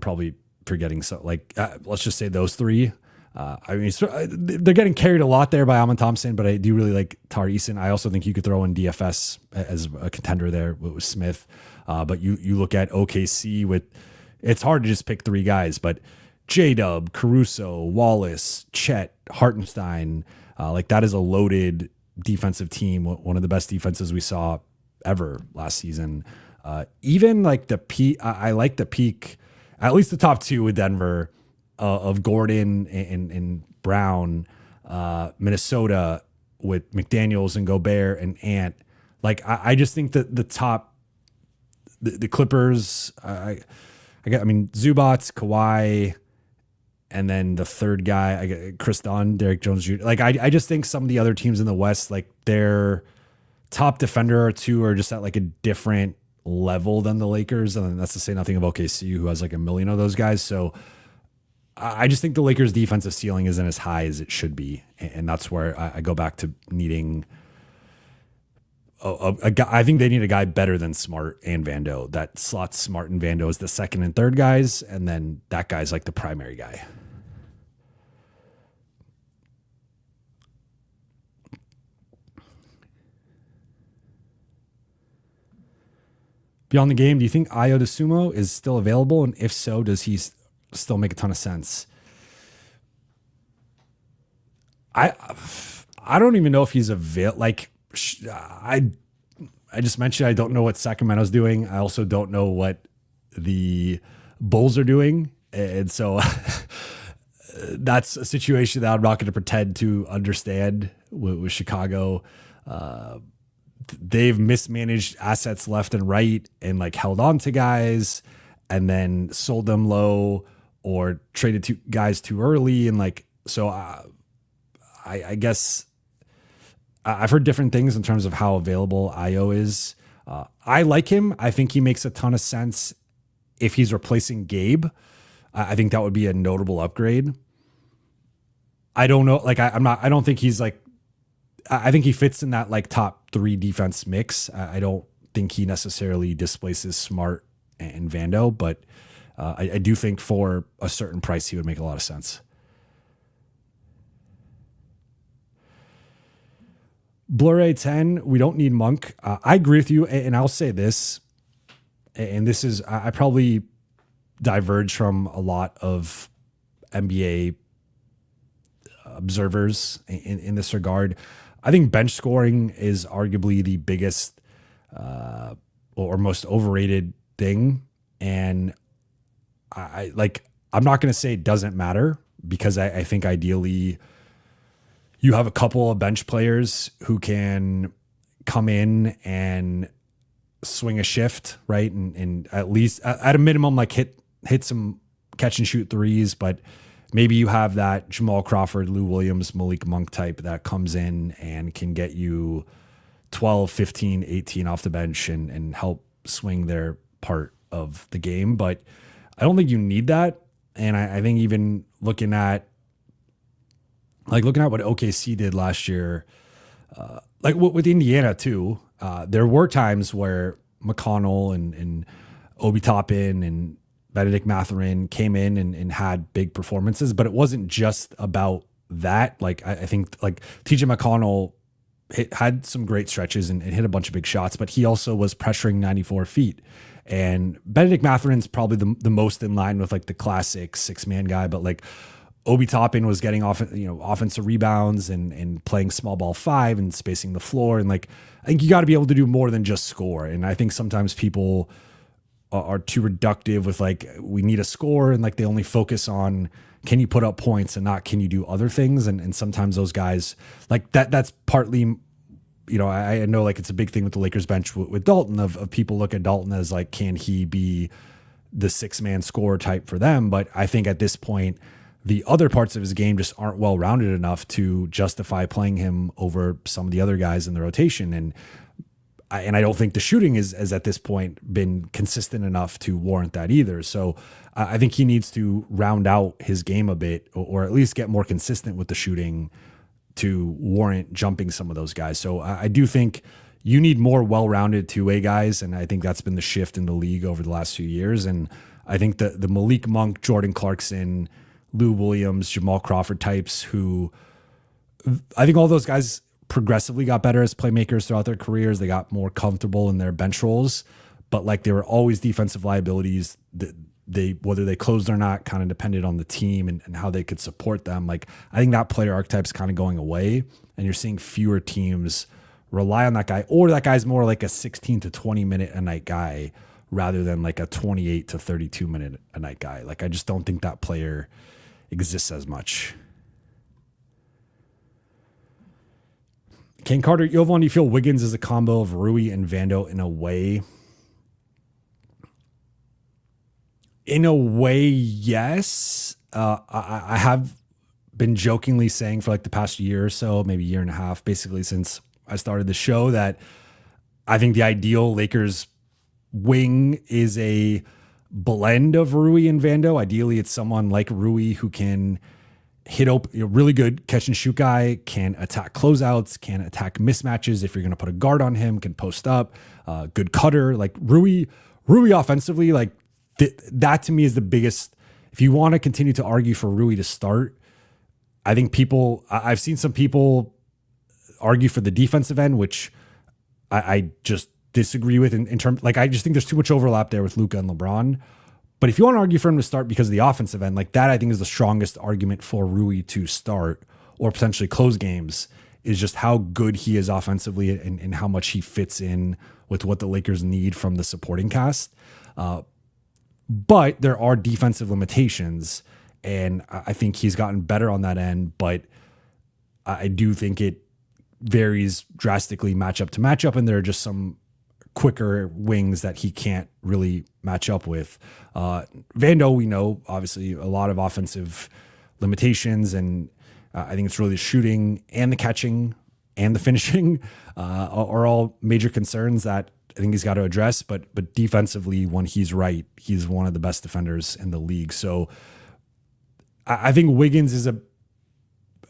probably forgetting, so like let's just say those 3. I mean, they're getting carried a lot there by Amen Thompson, but I do really like Tari Eason. I also think you could throw in DFS as a contender there with Smith. But you look at OKC with, it's hard to just pick 3 guys, but J-Dub, Caruso, Wallace, Chet, Hartenstein, like that is a loaded defensive team. One of the best defenses we saw ever last season. Even like the peak, I like the peak, at least the top 2 with Denver, of Gordon and Brown, Minnesota with McDaniels and Gobert and Ant. Like, I just think that the top, the Clippers, I mean, Zubats, Kawhi, and then the third guy, I get Chris Dunn, Derek Jones Jr. Like, I just think some of the other teams in the West, like, their top defender or 2 are just at like a different level than the Lakers. And that's to say nothing of OKC, who has like a million of those guys. So I just think the Lakers' defensive ceiling isn't as high as it should be. And that's where I go back to needing a guy. I think they need a guy better than Smart and Vando, that slots Smart and Vando as the second and third guys, and then that guy's like the primary guy. Beyond the game, do you think Ayo DeSumo is still available? And if so, does he still make a ton of sense? I don't even know if he's available. Like, I just mentioned I don't know what Sacramento's doing. I also don't know what the Bulls are doing. And so that's a situation that I'm not going to pretend to understand with Chicago. They've mismanaged assets left and right and like held on to guys and then sold them low or traded guys too early. And like, so I guess I've heard different things in terms of how available Ayo is. I like him. I think he makes a ton of sense if he's replacing Gabe. I think that would be a notable upgrade. I don't know. Like, I don't think he's like, I think he fits in that like top 3 defense mix. I don't think he necessarily displaces Smart and Vando, but I do think for a certain price, he would make a lot of sense. Blurray 10, we don't need Monk. I agree with you. And I'll say this, and this is, I probably diverge from a lot of NBA observers in this regard. I think bench scoring is arguably the biggest or most overrated thing. And I'm not going to say it doesn't matter, because I think ideally you have a couple of bench players who can come in and swing a shift, right? And at least at a minimum, like hit some catch and shoot threes, but maybe you have that Jamal Crawford, Lou Williams, Malik Monk type that comes in and can get you 12, 15, 18 off the bench and help swing their part of the game. But I don't think you need that. And I think even looking at what OKC did last year, like with Indiana too, there were times where McConnell and Obi Toppin and Benedict Mathurin came in and had big performances, but it wasn't just about that. Like I think like TJ McConnell had some great stretches and hit a bunch of big shots, but he also was pressuring 94 feet. And Benedict Mathurin's probably the most in line with like the classic 6-man guy, but like Obi Toppin was getting offensive rebounds and playing small ball 5 and spacing the floor. And like, I think you got to be able to do more than just score. And I think sometimes people are too reductive with like, we need a score, and like they only focus on, can you put up points and not, can you do other things? And sometimes those guys like that's partly, I know like it's a big thing with the Lakers bench with Dalton of people look at Dalton as like, can he be the 6-man scorer type for them? But I think at this point, the other parts of his game just aren't well-rounded enough to justify playing him over some of the other guys in the rotation. And I don't think the shooting is at this point been consistent enough to warrant that either. So I think he needs to round out his game a bit, or at least get more consistent with the shooting to warrant jumping some of those guys. So I do think you need more well-rounded two-way guys, and I think that's been the shift in the league over the last few years. And I think the Malik Monk, Jordan Clarkson, Lou Williams, Jamal Crawford types, who I think all those guys progressively got better as playmakers throughout their careers. They got more comfortable in their bench roles, but like they were always defensive liabilities. Whether they closed or not kind of depended on the team and how they could support them. Like I think that player archetype's kind of going away, and you're seeing fewer teams rely on that guy, or that guy's more like a 16 to 20 minute a night guy rather than like a 28 to 32 minute a night guy. Like I just don't think that player exists as much. Kane Carter, Jovan, do you feel Wiggins is a combo of Rui and Vando in a way? In a way, yes. I have been jokingly saying for like the past year or so, maybe year and a half, basically since I started the show, that I think the ideal Lakers wing is a blend of Rui and Vando. Ideally, it's someone like Rui who can hit open, really good catch and shoot guy, can attack closeouts, can attack mismatches. If you're going to put a guard on him, can post up, good cutter. Like Rui offensively, like that to me is the biggest. If you want to continue to argue for Rui to start, I think I've seen some people argue for the defensive end, which I just disagree with in terms, like, I just think there's too much overlap there with Luka and LeBron. But if you want to argue for him to start because of the offensive end, like that, I think is the strongest argument for Rui to start or potentially close games, is just how good he is offensively and how much he fits in with what the Lakers need from the supporting cast. But there are defensive limitations, and I think he's gotten better on that end. But I do think it varies drastically matchup to matchup, and there are just some quicker wings that he can't really match up with. Vando, we know, obviously, a lot of offensive limitations, and I think it's really the shooting and the catching and the finishing are all major concerns that I think he's got to address. But defensively, when he's right, he's one of the best defenders in the league. So I think Wiggins is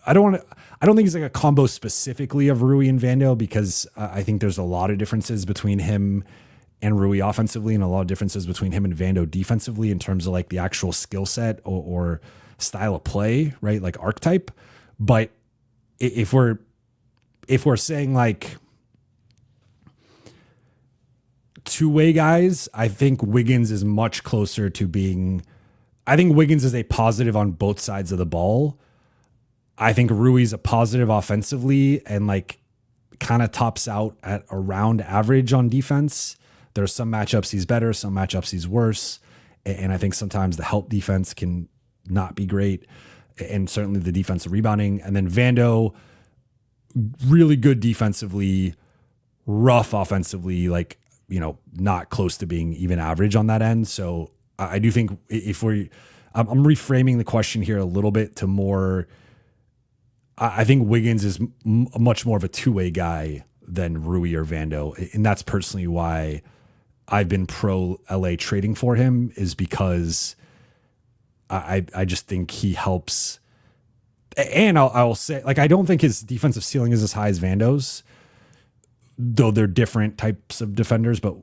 I don't think he's like a combo specifically of Rui and Vando, because I think there's a lot of differences between him and Rui offensively, and a lot of differences between him and Vando defensively in terms of like the actual skill set or style of play, right? Like archetype. But if we're saying like two-way guys, I think Wiggins is much closer to being, I think Wiggins is a positive on both sides of the ball. I think Rui's a positive offensively and like kind of tops out at around average on defense. There are some matchups he's better, some matchups he's worse. And I think sometimes the help defense can not be great, and certainly the defensive rebounding. And then Vando, really good defensively, rough offensively, like, not close to being even average on that end. So I do think I'm reframing the question here a little bit to more, I think Wiggins is much more of a two-way guy than Rui or Vando. And that's personally why I've been pro LA trading for him, is because I just think he helps. And I'll say, like, I don't think his defensive ceiling is as high as Vando's, though they're different types of defenders, but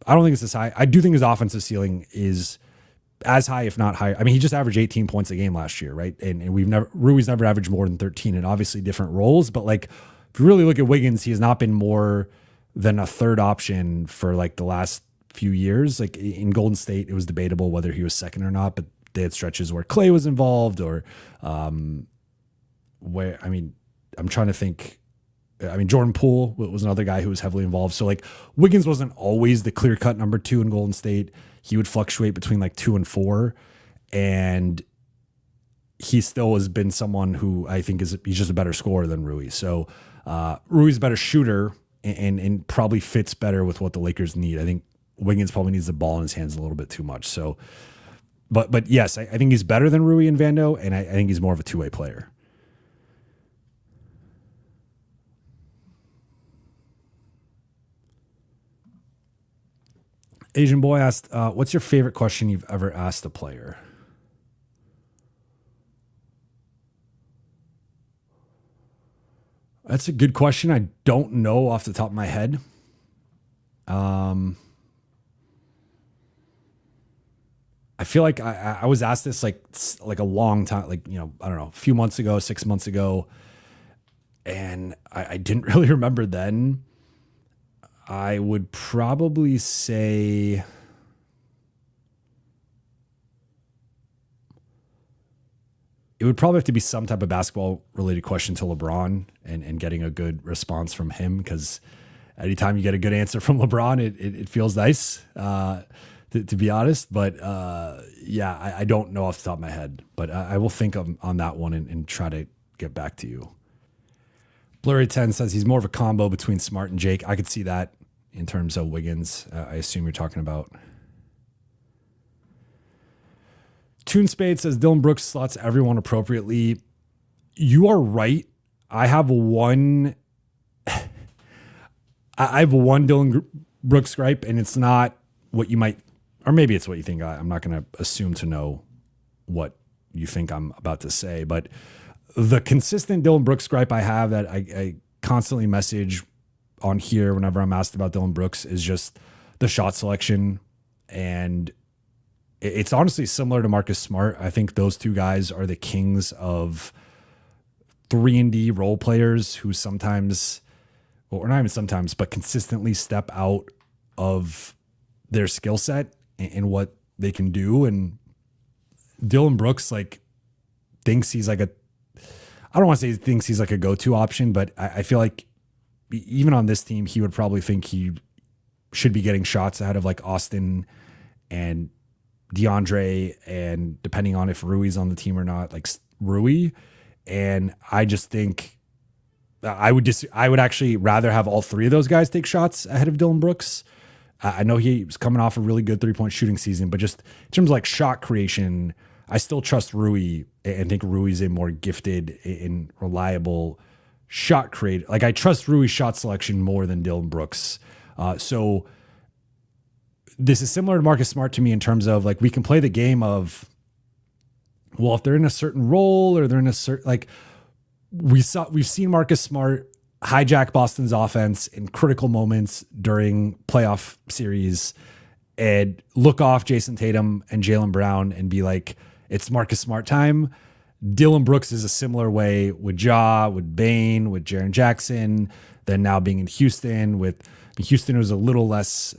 I don't think it's as high. I do think his offensive ceiling is as high, if not higher. I mean, he just averaged 18 points a game last year, right? And Rui's never averaged more than 13, and obviously different roles. But like, if you really look at Wiggins, he has not been more than a third option for like the last few years. Like in Golden State, it was debatable whether he was second or not, but they had stretches where Clay was involved, or where, I mean, I'm trying to think. I mean, Jordan Poole was another guy who was heavily involved. So like, Wiggins wasn't always the clear cut number 2 in Golden State. He would fluctuate between like 2 and 4. And he still has been someone who I think he's just a better scorer than Rui. So Rui's a better shooter and probably fits better with what the Lakers need. I think Wiggins probably needs the ball in his hands a little bit too much. So, but yes, I think he's better than Rui and Vando. And I think he's more of a two-way player. Asian Boy asked, what's your favorite question you've ever asked a player? That's a good question. I don't know off the top of my head. I feel like I was asked this like a long time, like, I don't know, a few months ago, 6 months ago. And I didn't really remember then. I would probably say it would probably have to be some type of basketball related question to LeBron and getting a good response from him, because anytime you get a good answer from LeBron, it feels nice, to be honest. But yeah, I don't know off the top of my head, but I will think on that one and try to get back to you. Blurry 10 says he's more of a combo between Smart and Jake. I could see that in terms of Wiggins. I assume you're talking about. Toon Spade says Dylan Brooks slots everyone appropriately. You are right. I have one Dylan Brooks gripe, and it's not what you might, or maybe it's what you think. I'm not going to assume to know what you think I'm about to say, but the consistent Dylan Brooks gripe I have that I constantly message on here whenever I'm asked about Dylan Brooks is just the shot selection. And it's honestly similar to Marcus Smart. I think those two guys are the kings of 3-and-D role players who sometimes, or not even sometimes, but consistently step out of their skill set and what they can do. And Dylan Brooks thinks he's like I don't want to say he thinks he's like a go-to option, but I feel like even on this team, he would probably think he should be getting shots ahead of like Austin and DeAndre, and depending on if Rui's on the team or not, like Rui. And I just think I would actually rather have all three of those guys take shots ahead of Dylan Brooks. I know he was coming off a really good 3-point shooting season, but just in terms of like shot creation, I still trust Rui and think Rui's a more gifted and reliable shot creator. Like I trust Rui's shot selection more than Dylan Brooks. So this is similar to Marcus Smart to me in terms of like, we can play the game of, well, if they're in a certain role or they're in a certain, like we've seen Marcus Smart hijack Boston's offense in critical moments during playoff series and look off Jason Tatum and Jaylen Brown and be like, it's Marcus Smart time. Dylan Brooks is a similar way with Ja, with Bane, with Jaren Jackson, then now being in Houston with Houston was a little less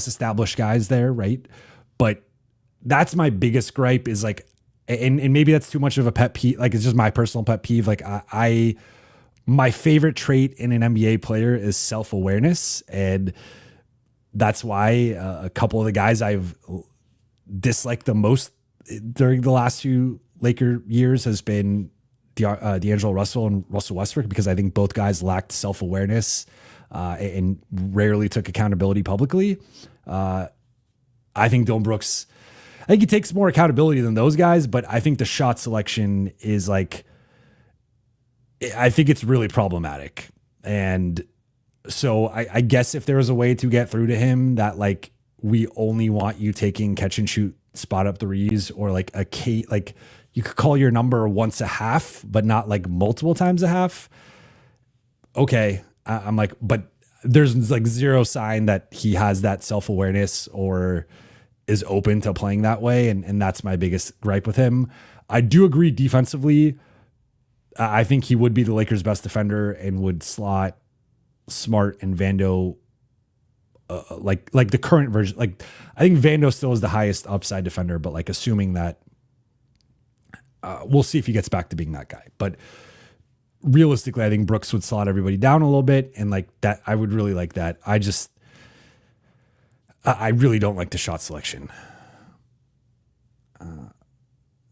established guys there, right? But that's my biggest gripe is like, and maybe that's too much of a pet peeve. Like it's just my personal pet peeve. Like my favorite trait in an NBA player is self-awareness. And that's why a couple of the guys I've disliked the most during the last few Laker years has been D'Angelo Russell and Russell Westbrook, because I think both guys lacked self-awareness and rarely took accountability publicly. I think Dillon Brooks, I think he takes more accountability than those guys, but I think the shot selection is like, I think it's really problematic. And so I guess if there was a way to get through to him that like, we only want you taking catch and shoot spot up threes, or like like you could call your number once a half, but not like multiple times a half. Okay. I'm like, but there's like zero sign that he has that self-awareness or is open to playing that way. And that's my biggest gripe with him. I do agree defensively. I think he would be the Lakers' best defender and would slot Smart and Vando like the current version. Like I think Vando still is the highest upside defender, but like assuming that we'll see if he gets back to being that guy. But realistically, I think Brooks would slot everybody down a little bit, and like that, I would really like that. I really don't like the shot selection.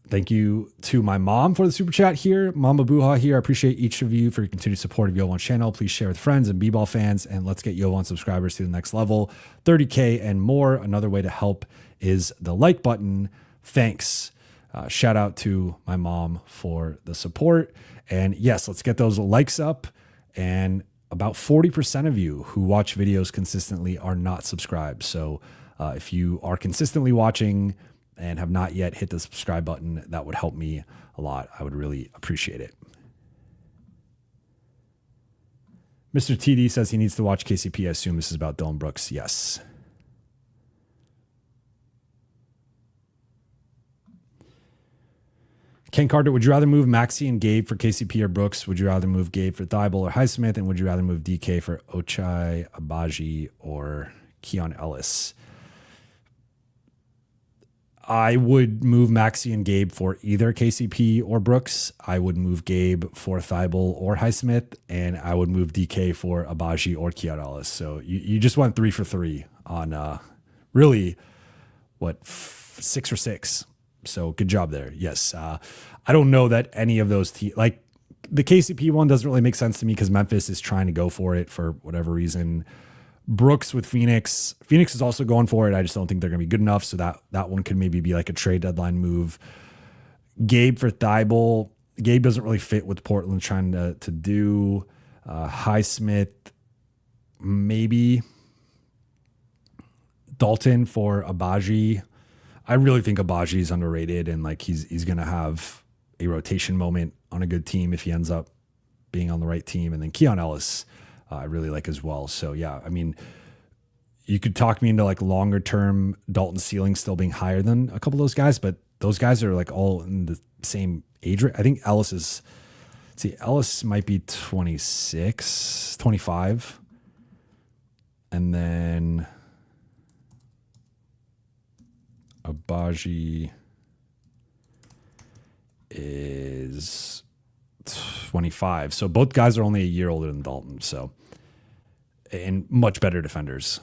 Thank you to my mom for the super chat here. Mama Buha here. I appreciate each of you for your continued support of Jovan's channel. Please share with friends and b-ball fans, and let's get Jovan subscribers to the next level, 30K and more. Another way to help is the like button. Thanks. Shout out to my mom for the support. And yes, let's get those likes up. And about 40% of you who watch videos consistently are not subscribed. So if you are consistently watching and have not yet hit the subscribe button, that would help me a lot. I would really appreciate it. Mr. TD says he needs to watch KCP. I assume this is about Dillon Brooks. Yes. Ken Carter, would you rather move Maxey and Gabe for KCP or Brooks? Would you rather move Gabe for Thibault or Highsmith? And would you rather move DK for Ochai, Abaji, or Keon Ellis? I would move Maxey and Gabe for either KCP or Brooks. I would move Gabe for Thibault or Highsmith, and I would move DK for Abaji or Keon Ellis. So you just went 3 for 3 on really, 6 for 6. So good job there. Yes. I don't know that any of those teams, like the KCP one doesn't really make sense to me because Memphis is trying to go for it for whatever reason. Brooks with Phoenix is also going for it. I just don't think they're going to be good enough. So that one could maybe be like a trade deadline move. Gabe for Thibault. Gabe doesn't really fit with Portland trying to do. Highsmith, maybe. Dalton for Abaji. I really think Abaji is underrated, and like he's going to have a rotation moment on a good team if he ends up being on the right team. And then Keon Ellis, I really like as well. So yeah, I mean, you could talk me into like longer term Dalton ceiling still being higher than a couple of those guys, but those guys are like all in the same age. I think Ellis might be 26, 25. And then Abaji is 25. So both guys are only a year older than Dalton. So, and much better defenders.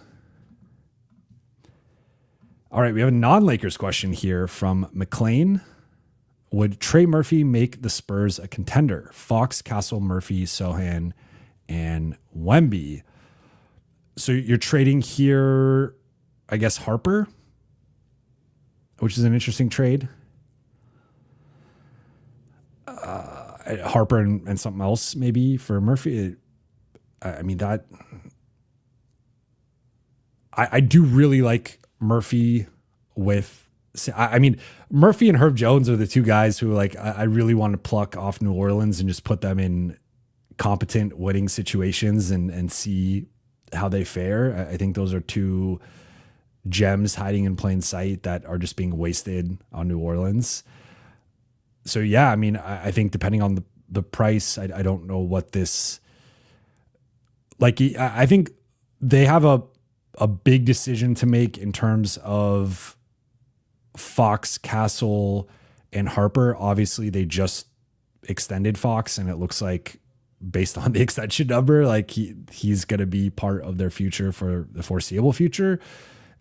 All right, we have a non-Lakers question here from McLean. Would Trey Murphy make the Spurs a contender? Fox, Castle, Murphy, Sohan, and Wemby. So you're trading here, I guess, Harper, which is an interesting trade. Harper and something else maybe for Murphy. I mean, that I do really like Murphy with, I mean, Murphy and Herb Jones are the two guys who like, I really want to pluck off New Orleans and just put them in competent winning situations and see how they fare. I think those are two gems hiding in plain sight that are just being wasted on New Orleans. So yeah, I mean, I think depending on the price, I don't know what this, like, I think they have a big decision to make in terms of Fox, Castle, and Harper. Obviously they just extended Fox, and it looks like based on the extension number, like he's going to be part of their future for the foreseeable future.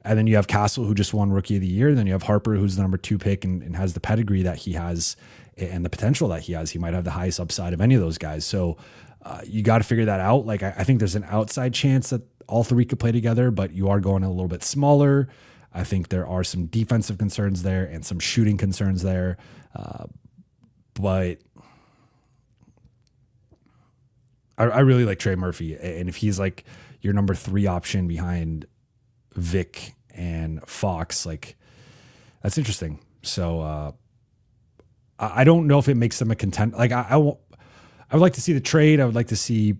And then you have Castle, who just won Rookie of the Year. And then you have Harper, who's the number 2 pick and has the pedigree that he has. and the potential that he has. He might have the highest upside of any of those guys. So you got to figure that out. Like, I think there's an outside chance that all three could play together, but you are going a little bit smaller. I think there are some defensive concerns there and some shooting concerns there. But I really like Trey Murphy. And if he's like your number 3 option behind Vic and Fox, like, that's interesting. So I don't know if it makes them a contender. Like, I would like to see the trade. I would like to see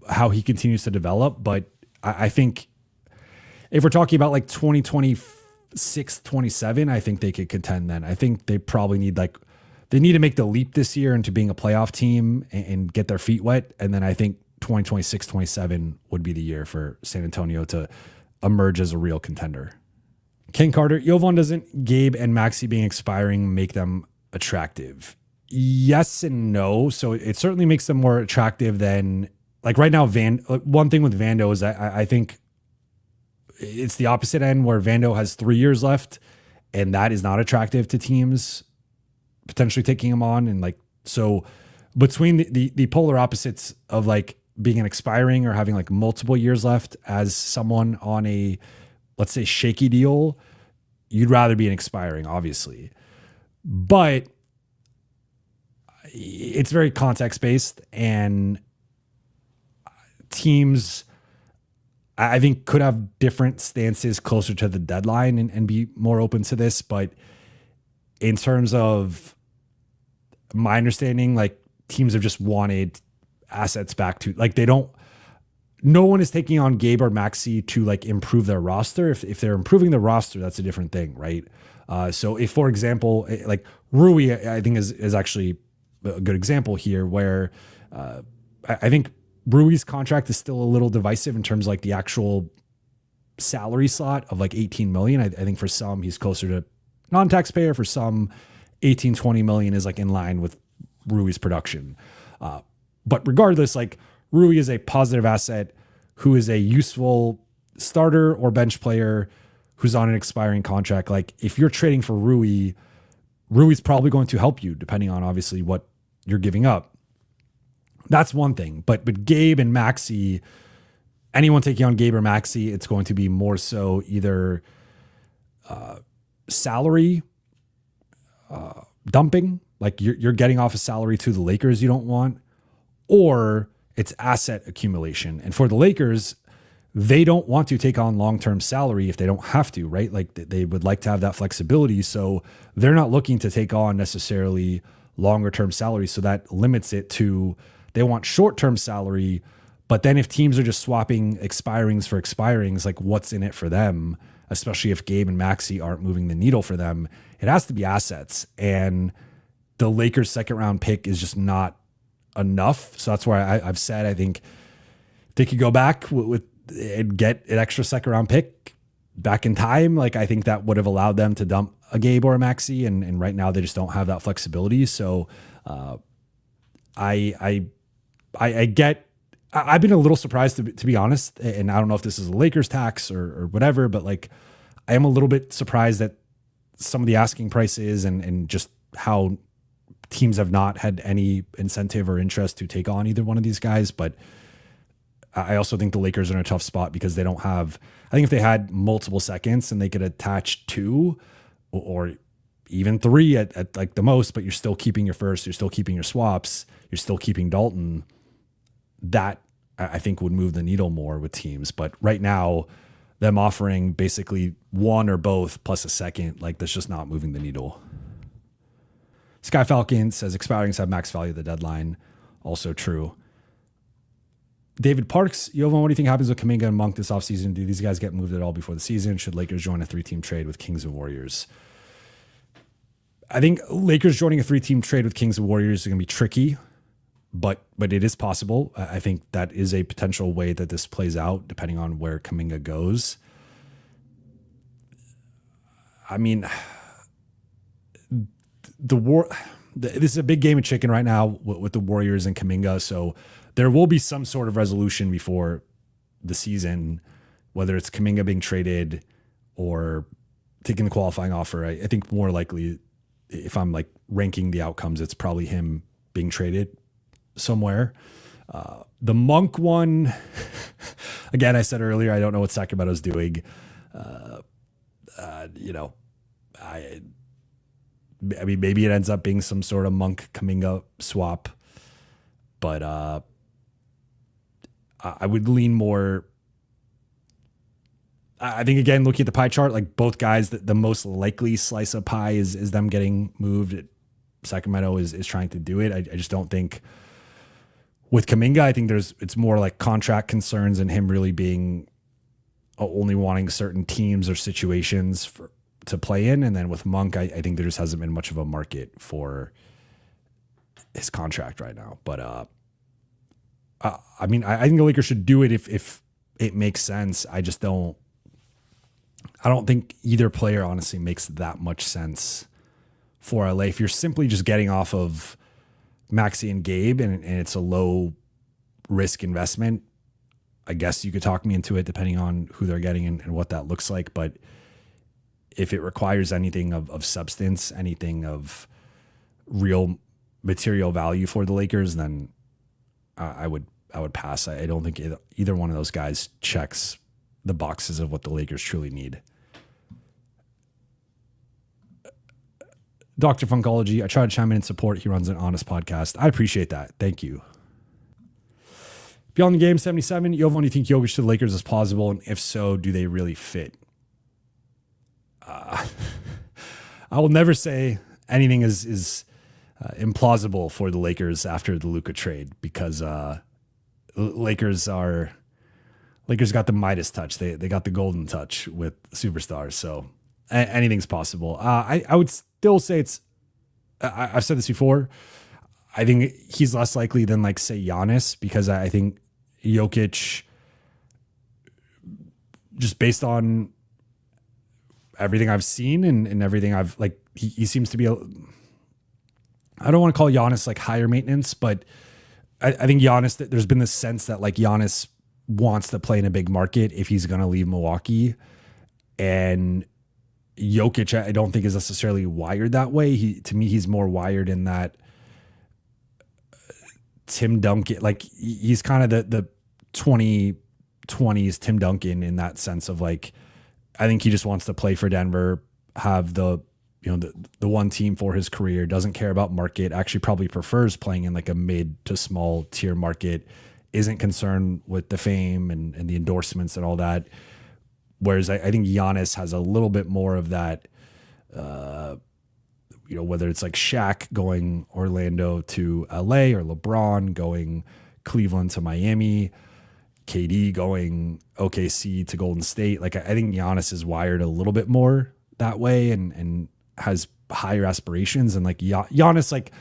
how he continues to develop. But I think if we're talking about like 2026, 27, I think they could contend then. I think they probably need they need to make the leap this year into being a playoff team and get their feet wet. And then I think 2026, 27 would be the year for San Antonio to emerge as a real contender. King Carter, Jovan, doesn't Gabe and Maxey being expiring make them attractive? Yes and no. So it certainly makes them more attractive than, like, right now, one thing with Vando is that I think it's the opposite end where Vando has 3 years left, and that is not attractive to teams potentially taking him on. And like, so between the polar opposites of like being an expiring or having like multiple years left as someone on a, let's say, shaky deal, you'd rather be an expiring, obviously. But it's very context based, and teams, I think, could have different stances closer to the deadline and be more open to this. But in terms of my understanding, like, teams have just wanted assets back to, like, no one is taking on Gabe or Maxey to like improve their roster. If they're improving the roster, that's a different thing, right? So if, for example, like Rui, I think is actually a good example here where I think Rui's contract is still a little divisive in terms of like the actual salary slot of like 18 million. I think for some he's closer to non-taxpayer. For some, 18, 20 million is like in line with Rui's production. But regardless, like, Rui is a positive asset who is a useful starter or bench player who's on an expiring contract. Like, if you're trading for Rui's probably going to help you depending on obviously what you're giving up. That's one thing. But Gabe and Maxey, anyone taking on Gabe or Maxey, it's going to be more so either salary dumping, like you're getting off a salary to the Lakers you don't want, or it's asset accumulation. And for the Lakers, they don't want to take on long-term salary if they don't have to, right? Like, they would like to have that flexibility. So they're not looking to take on necessarily longer-term salary. So that limits it to, they want short-term salary. But then if teams are just swapping expirings for expirings, like, what's in it for them? Especially if Gabe and Maxey aren't moving the needle for them, it has to be assets. And the Lakers' second-round pick is just not enough. So that's why I've said I think they could go back with and get an extra second round pick back in time. Like, I think that would have allowed them to dump a Gabe or a Maxey, and right now they just don't have that flexibility. So I've been a little surprised to be honest, and I don't know if this is a Lakers tax or whatever, but like, I am a little bit surprised that some of the asking prices and just how teams have not had any incentive or interest to take on either one of these guys. But I also think the Lakers are in a tough spot because they don't have, I think if they had multiple seconds and they could attach 2 or even 3 at like the most, but you're still keeping your first, you're still keeping your swaps, you're still keeping Dalton, that I think would move the needle more with teams. But right now, them offering basically 1 or both plus a second, like, that's just not moving the needle. Sky Falcon says expirings have max value at the deadline. Also true. David Parks, Jovan, what do you think happens with Kuminga and Monk this offseason? Do these guys get moved at all before the season? Should Lakers join a 3-team trade with Kings and Warriors? I think Lakers joining a 3-team trade with Kings and Warriors is going to be tricky, but it is possible. I think that is a potential way that this plays out depending on where Kuminga goes. I mean, this is a big game of chicken right now with the Warriors and Kuminga. So there will be some sort of resolution before the season, whether it's Kuminga being traded or taking the qualifying offer. I think more likely if I'm like ranking the outcomes, it's probably him being traded somewhere. The Monk one, again, I said earlier, I don't know what Sacramento's doing. I mean, maybe it ends up being some sort of Monk Kuminga swap, but I would lean more. I think, again, looking at the pie chart, like both guys, the most likely slice of pie is them getting moved. Sacramento is trying to do it. I just don't think with Kuminga, I think it's more like contract concerns and him really being only wanting certain teams or situations to play in. And then with Monk, I think there just hasn't been much of a market for his contract right now. But I mean, I think the Lakers should do it if it makes sense. I don't think either player honestly makes that much sense for LA. If you're simply just getting off of Maxey and Gabe and it's a low risk investment, I guess you could talk me into it depending on who they're getting and what that looks like. But if it requires anything of substance, anything of real material value for the Lakers, then I would pass. I don't think either one of those guys checks the boxes of what the Lakers truly need. Dr. Funkology, I try to chime in and support. He runs an honest podcast. I appreciate that. Thank you. Beyond the Game 77, Jovan, do you think Jokic to the Lakers is plausible? And if so, do they really fit? I will never say anything is implausible for the Lakers after the Luka trade because Lakers got the Midas touch. They got the golden touch with superstars. So anything's possible. I would still say I've said this before. I think he's less likely than like say Giannis because I think Jokic, just based on everything I've seen and everything I've like, he seems to be I don't want to call Giannis like higher maintenance, but I think Giannis, there's been this sense that like Giannis wants to play in a big market if he's going to leave Milwaukee. And Jokic, I don't think is necessarily wired that way. To me, he's more wired in that Tim Duncan, like he's kind of the 2020s Tim Duncan in that sense of like, I think he just wants to play for Denver, have the one team for his career, doesn't care about market, actually probably prefers playing in like a mid to small tier market, isn't concerned with the fame and the endorsements and all that. Whereas I think Giannis has a little bit more of that, whether it's like Shaq going Orlando to LA or LeBron going Cleveland to Miami, KD going OKC to Golden State. Like I think Giannis is wired a little bit more that way and has higher aspirations. And like Giannis like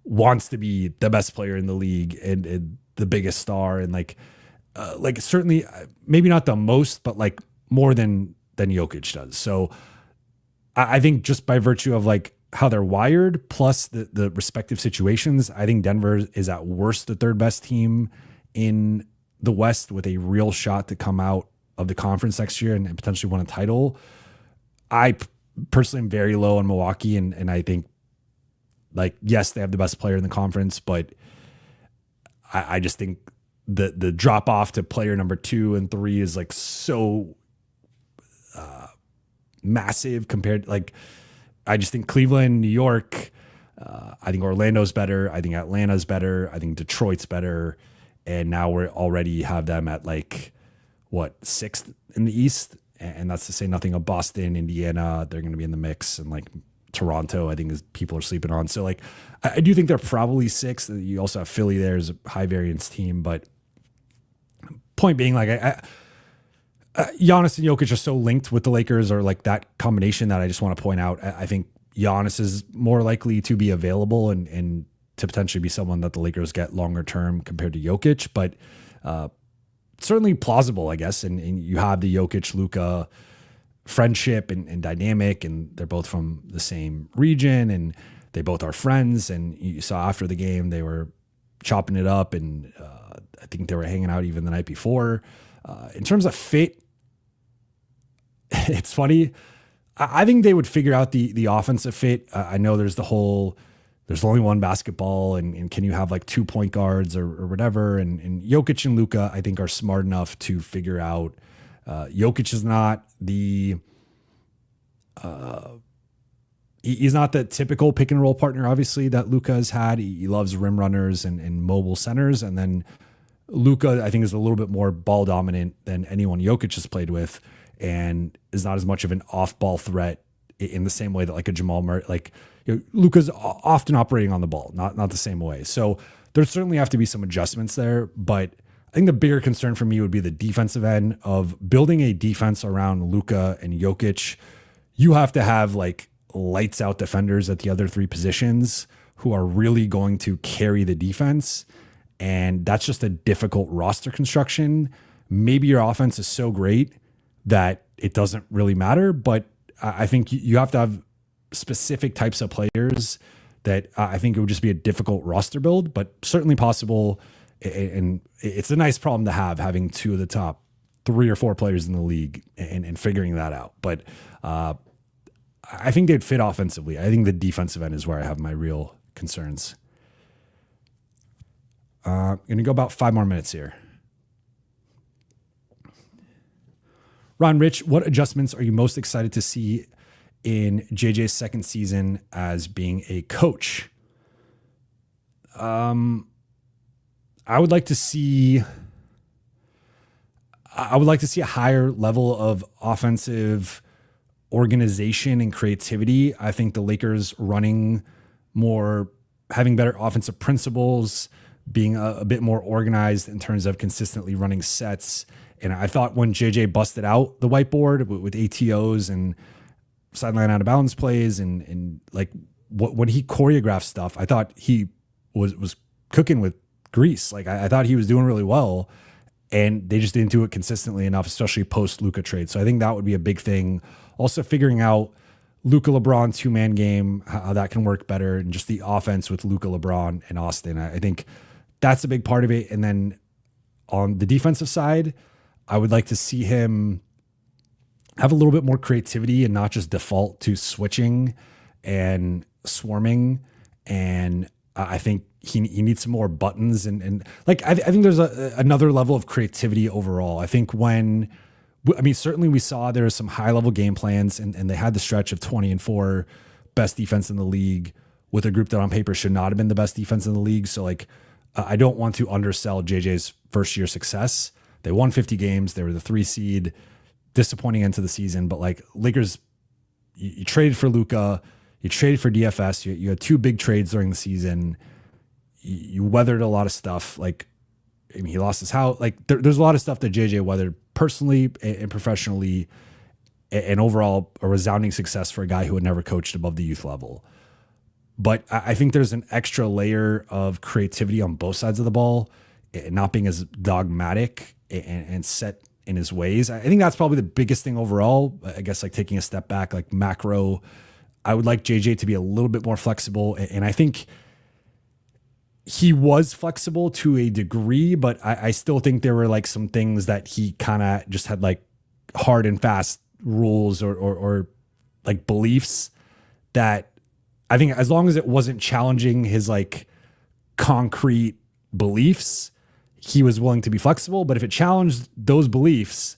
wants to be the best player in the league and the biggest star. And like certainly maybe not the most, but like more than Jokic does. So I think just by virtue of like how they're wired, plus the respective situations, I think Denver is at worst the third best team in the West with a real shot to come out of the conference next year and potentially win a title. I personally am very low on Milwaukee, and I think like, yes, they have the best player in the conference, but I just think the drop off to player number 2 and 3 is like so massive compared. Like, I just think Cleveland, New York, I think Orlando's better. I think Atlanta's better. I think Detroit's better. And now we're already have them at like what, 6th in the East. And that's to say nothing of Boston, Indiana. They're going to be in the mix, and like Toronto, I think people are sleeping on. So like, I do think they're probably 6th. You also have Philly there as a high variance team, but point being, like Giannis and Jokic are so linked with the Lakers, or like that combination, that I just want to point out. I think Giannis is more likely to be available and to potentially be someone that the Lakers get longer term compared to Jokic, but certainly plausible, I guess. And you have the Jokic Luka friendship and dynamic, and they're both from the same region and they both are friends. And you saw after the game, they were chopping it up, and I think they were hanging out even the night before. In terms of fit, it's funny. I think they would figure out the offensive fit. I know there's only one basketball, and can you have like 2 point guards or whatever? And Jokic and Luka, I think, are smart enough to figure out. Jokic is not he's not the typical pick and roll partner, obviously, that Luka has had. He loves rim runners and mobile centers. And then Luka, I think, is a little bit more ball dominant than anyone Jokic has played with, and is not as much of an off ball threat in the same way that like a Jamal Murray, Luka's often operating on the ball, not the same way. So there certainly have to be some adjustments there, but I think the bigger concern for me would be the defensive end of building a defense around Luka and Jokic. You have to have like lights out defenders at the other three positions who are really going to carry the defense. And that's just a difficult roster construction. Maybe your offense is so great that it doesn't really matter, but I think you have to have specific types of players that I think it would just be a difficult roster build, but certainly possible. And it's a nice problem to have, having two of the top 3 or 4 players in the league and figuring that out. But I think they'd fit offensively. I think the defensive end is where I have my real concerns. I'm going to go about 5 more minutes here. Ron, Rich, what adjustments are you most excited to see in JJ's second season as being a coach? I would like to see a higher level of offensive organization and creativity. I think the Lakers running more, having better offensive principles, being a bit more organized in terms of consistently running sets. And I thought when JJ busted out the whiteboard with ATOs and sideline out of bounds plays and like when he choreographed stuff, I thought he was cooking with grease. Like I thought he was doing really well, and they just didn't do it consistently enough, especially post Luka trade. So I think that would be a big thing. Also figuring out Luka LeBron 2-man game, how that can work better, and just the offense with Luka, LeBron, and Austin. I think that's a big part of it. And then on the defensive side, I would like to see him have a little bit more creativity and not just default to switching and swarming. And I think he needs some more buttons and like I think there's another level of creativity overall. I think certainly we saw there are some high level game plans and they had the stretch of 20-4 best defense in the league with a group that on paper should not have been the best defense in the league. So like I don't want to undersell JJ's first year success. They won 50 games. They were the 3 seed, disappointing end to the season. But like Lakers, you traded for Luka, you traded for DFS. You had 2 big trades during the season. You weathered a lot of stuff. Like, I mean, he lost his house. Like there's a lot of stuff that JJ weathered personally and professionally, and overall a resounding success for a guy who had never coached above the youth level. But I think there's an extra layer of creativity on both sides of the ball, not being as dogmatic and set in his ways. I think that's probably the biggest thing overall. I guess like taking a step back, like macro, I would like JJ to be a little bit more flexible. And I think he was flexible to a degree, but I still think there were like some things that he kind of just had like hard and fast rules or like beliefs that I think as long as it wasn't challenging his like concrete beliefs, he was willing to be flexible. But if it challenged those beliefs,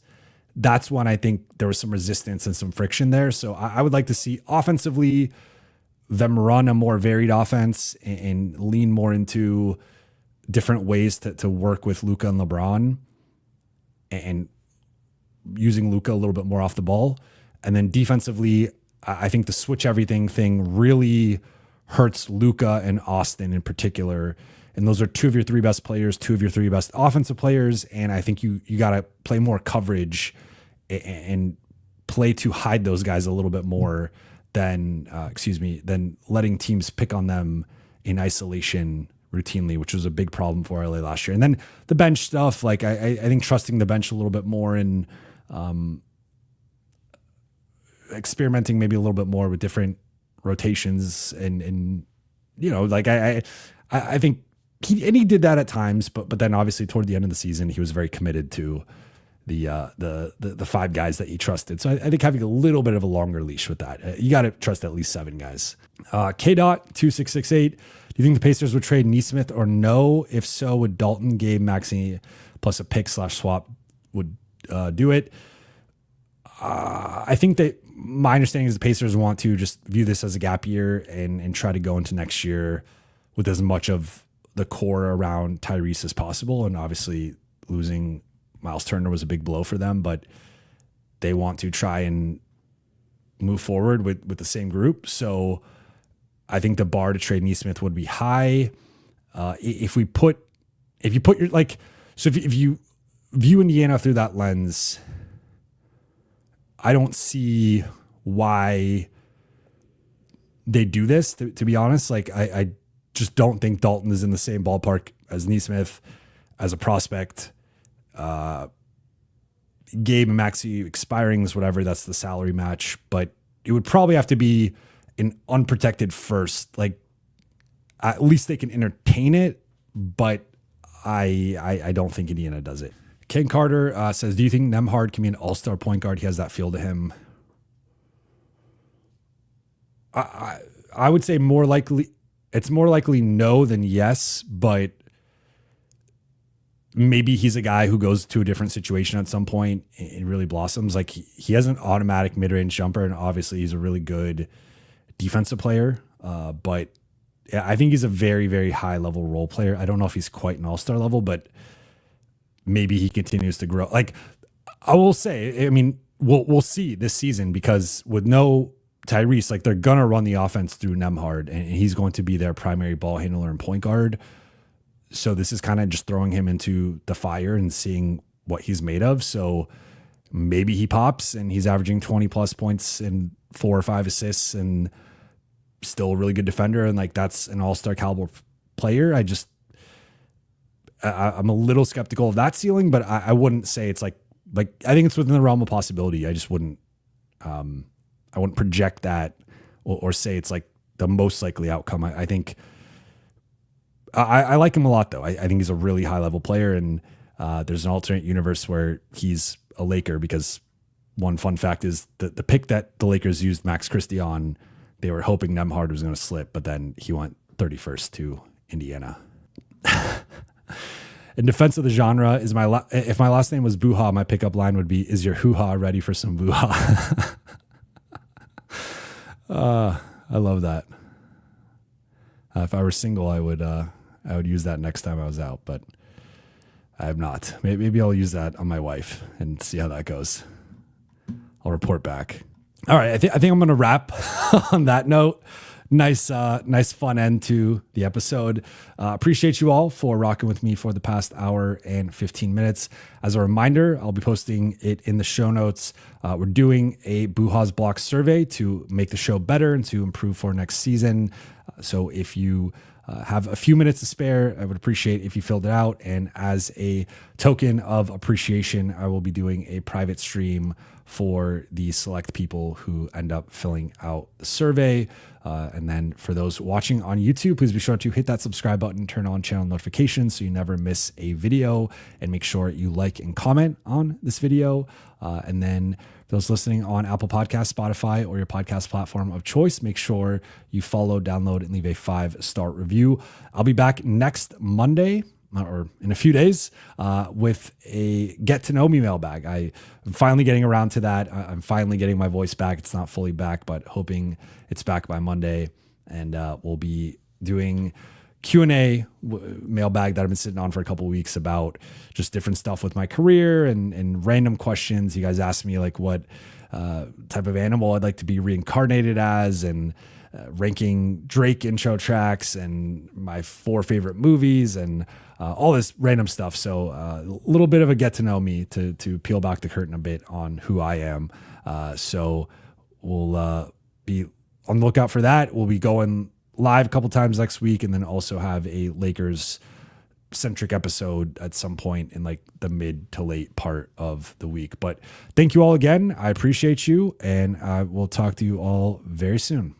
that's when I think there was some resistance and some friction there. So I would like to see offensively them run a more varied offense and lean more into different ways to work with Luka and LeBron and using Luka a little bit more off the ball. And then defensively, I think the switch everything thing really hurts Luka and Austin in particular. And those are 2 of your 3 best players, 2 of your 3 best offensive players. And I think you got to play more coverage and play to hide those guys a little bit more than letting teams pick on them in isolation routinely, which was a big problem for LA last year. And then the bench stuff, like I think trusting the bench a little bit more and experimenting maybe a little bit more with different rotations and you know, like I think he did that at times, but then obviously toward the end of the season, he was very committed to the 5 guys that you trusted. So I think having a little bit of a longer leash with that. You got to trust at least 7 guys. K.2668. Do you think the Pacers would trade Nesmith or no? If so, would Dalton, Gabe, Maxey plus a pick / swap would do it? I think that my understanding is the Pacers want to just view this as a gap year and try to go into next year with as much of the core around Tyrese as possible. And obviously losing Miles Turner was a big blow for them, but they want to try and move forward with the same group. So I think the bar to trade Nesmith would be high. If you put your, like, so if you view Indiana through that lens, I don't see why they do this, to be honest. Like, I just don't think Dalton is in the same ballpark as Nesmith as a prospect. Gabe and Maxey expiring is whatever. That's the salary match, but it would probably have to be an unprotected first. Like, at least they can entertain it, but I don't think Indiana does it. Ken Carter says, do you think Nembhard can be an all-star point guard? He has that feel to him. I would say more likely, it's more likely no than yes, but maybe he's a guy who goes to a different situation at some point and really blossoms. Like, he has an automatic mid-range jumper, and obviously he's a really good defensive player. But I think he's a very, very high-level role player. I don't know if he's quite an all-star level, but maybe he continues to grow. Like, I will say, I mean, we'll see this season, because with no Tyrese, like, they're going to run the offense through Nembhard, and he's going to be their primary ball handler and point guard. So this is kind of just throwing him into the fire and seeing what he's made of. So maybe he pops and he's averaging 20 plus points and 4 or 5 assists and still a really good defender. And, like, that's an all-star caliber player. I'm a little skeptical of that ceiling, but I wouldn't say it's like I think it's within the realm of possibility. I just wouldn't, I wouldn't project that or say it's like the most likely outcome. I think I like him a lot, though. I think he's a really high level player, and there's an alternate universe where he's a Laker, because one fun fact is the pick that the Lakers used Max Christie on, they were hoping Nembhard was going to slip, but then he went 31st to Indiana. In defense of the genre, if my last name was Buha, my pickup line would be, is your hoo-ha ready for some Buha? I love that. If I were single, I would use that next time I was out, but I have not. Maybe I'll use that on my wife and see how that goes. I'll report back. All right, I think I'm going to wrap on that note. Nice fun end to the episode. Appreciate you all for rocking with me for the past hour and 15 minutes. As a reminder, I'll be posting it in the show notes. We're doing a Buha's Block survey to make the show better and to improve for next season. So if you have a few minutes to spare, I would appreciate if you filled it out. And as a token of appreciation, I will be doing a private stream for the select people who end up filling out the survey. And then for those watching on YouTube, please be sure to hit that subscribe button, turn on channel notifications so you never miss a video, and make sure you like and comment on this video. And then for those listening on Apple Podcasts, Spotify, or your podcast platform of choice, make sure you follow, download, and leave a 5-star review. I'll be back next Monday, or in a few days, with a get to know me mailbag. I'm finally getting around to that. I'm finally getting my voice back. It's not fully back, but hoping it's back by Monday. And we'll be doing Q&A mailbag that I've been sitting on for a couple of weeks about just different stuff with my career and random questions. You guys asked me, like, what type of animal I'd like to be reincarnated as, and ranking Drake intro tracks, and my 4 favorite movies, and all this random stuff. So a little bit of a get to know me to peel back the curtain a bit on who I am. So we'll be on the lookout for that. We'll be going live a couple times next week, and then also have a Lakers centric episode at some point in, like, the mid to late part of the week. But thank you all again. I appreciate you, and I will talk to you all very soon.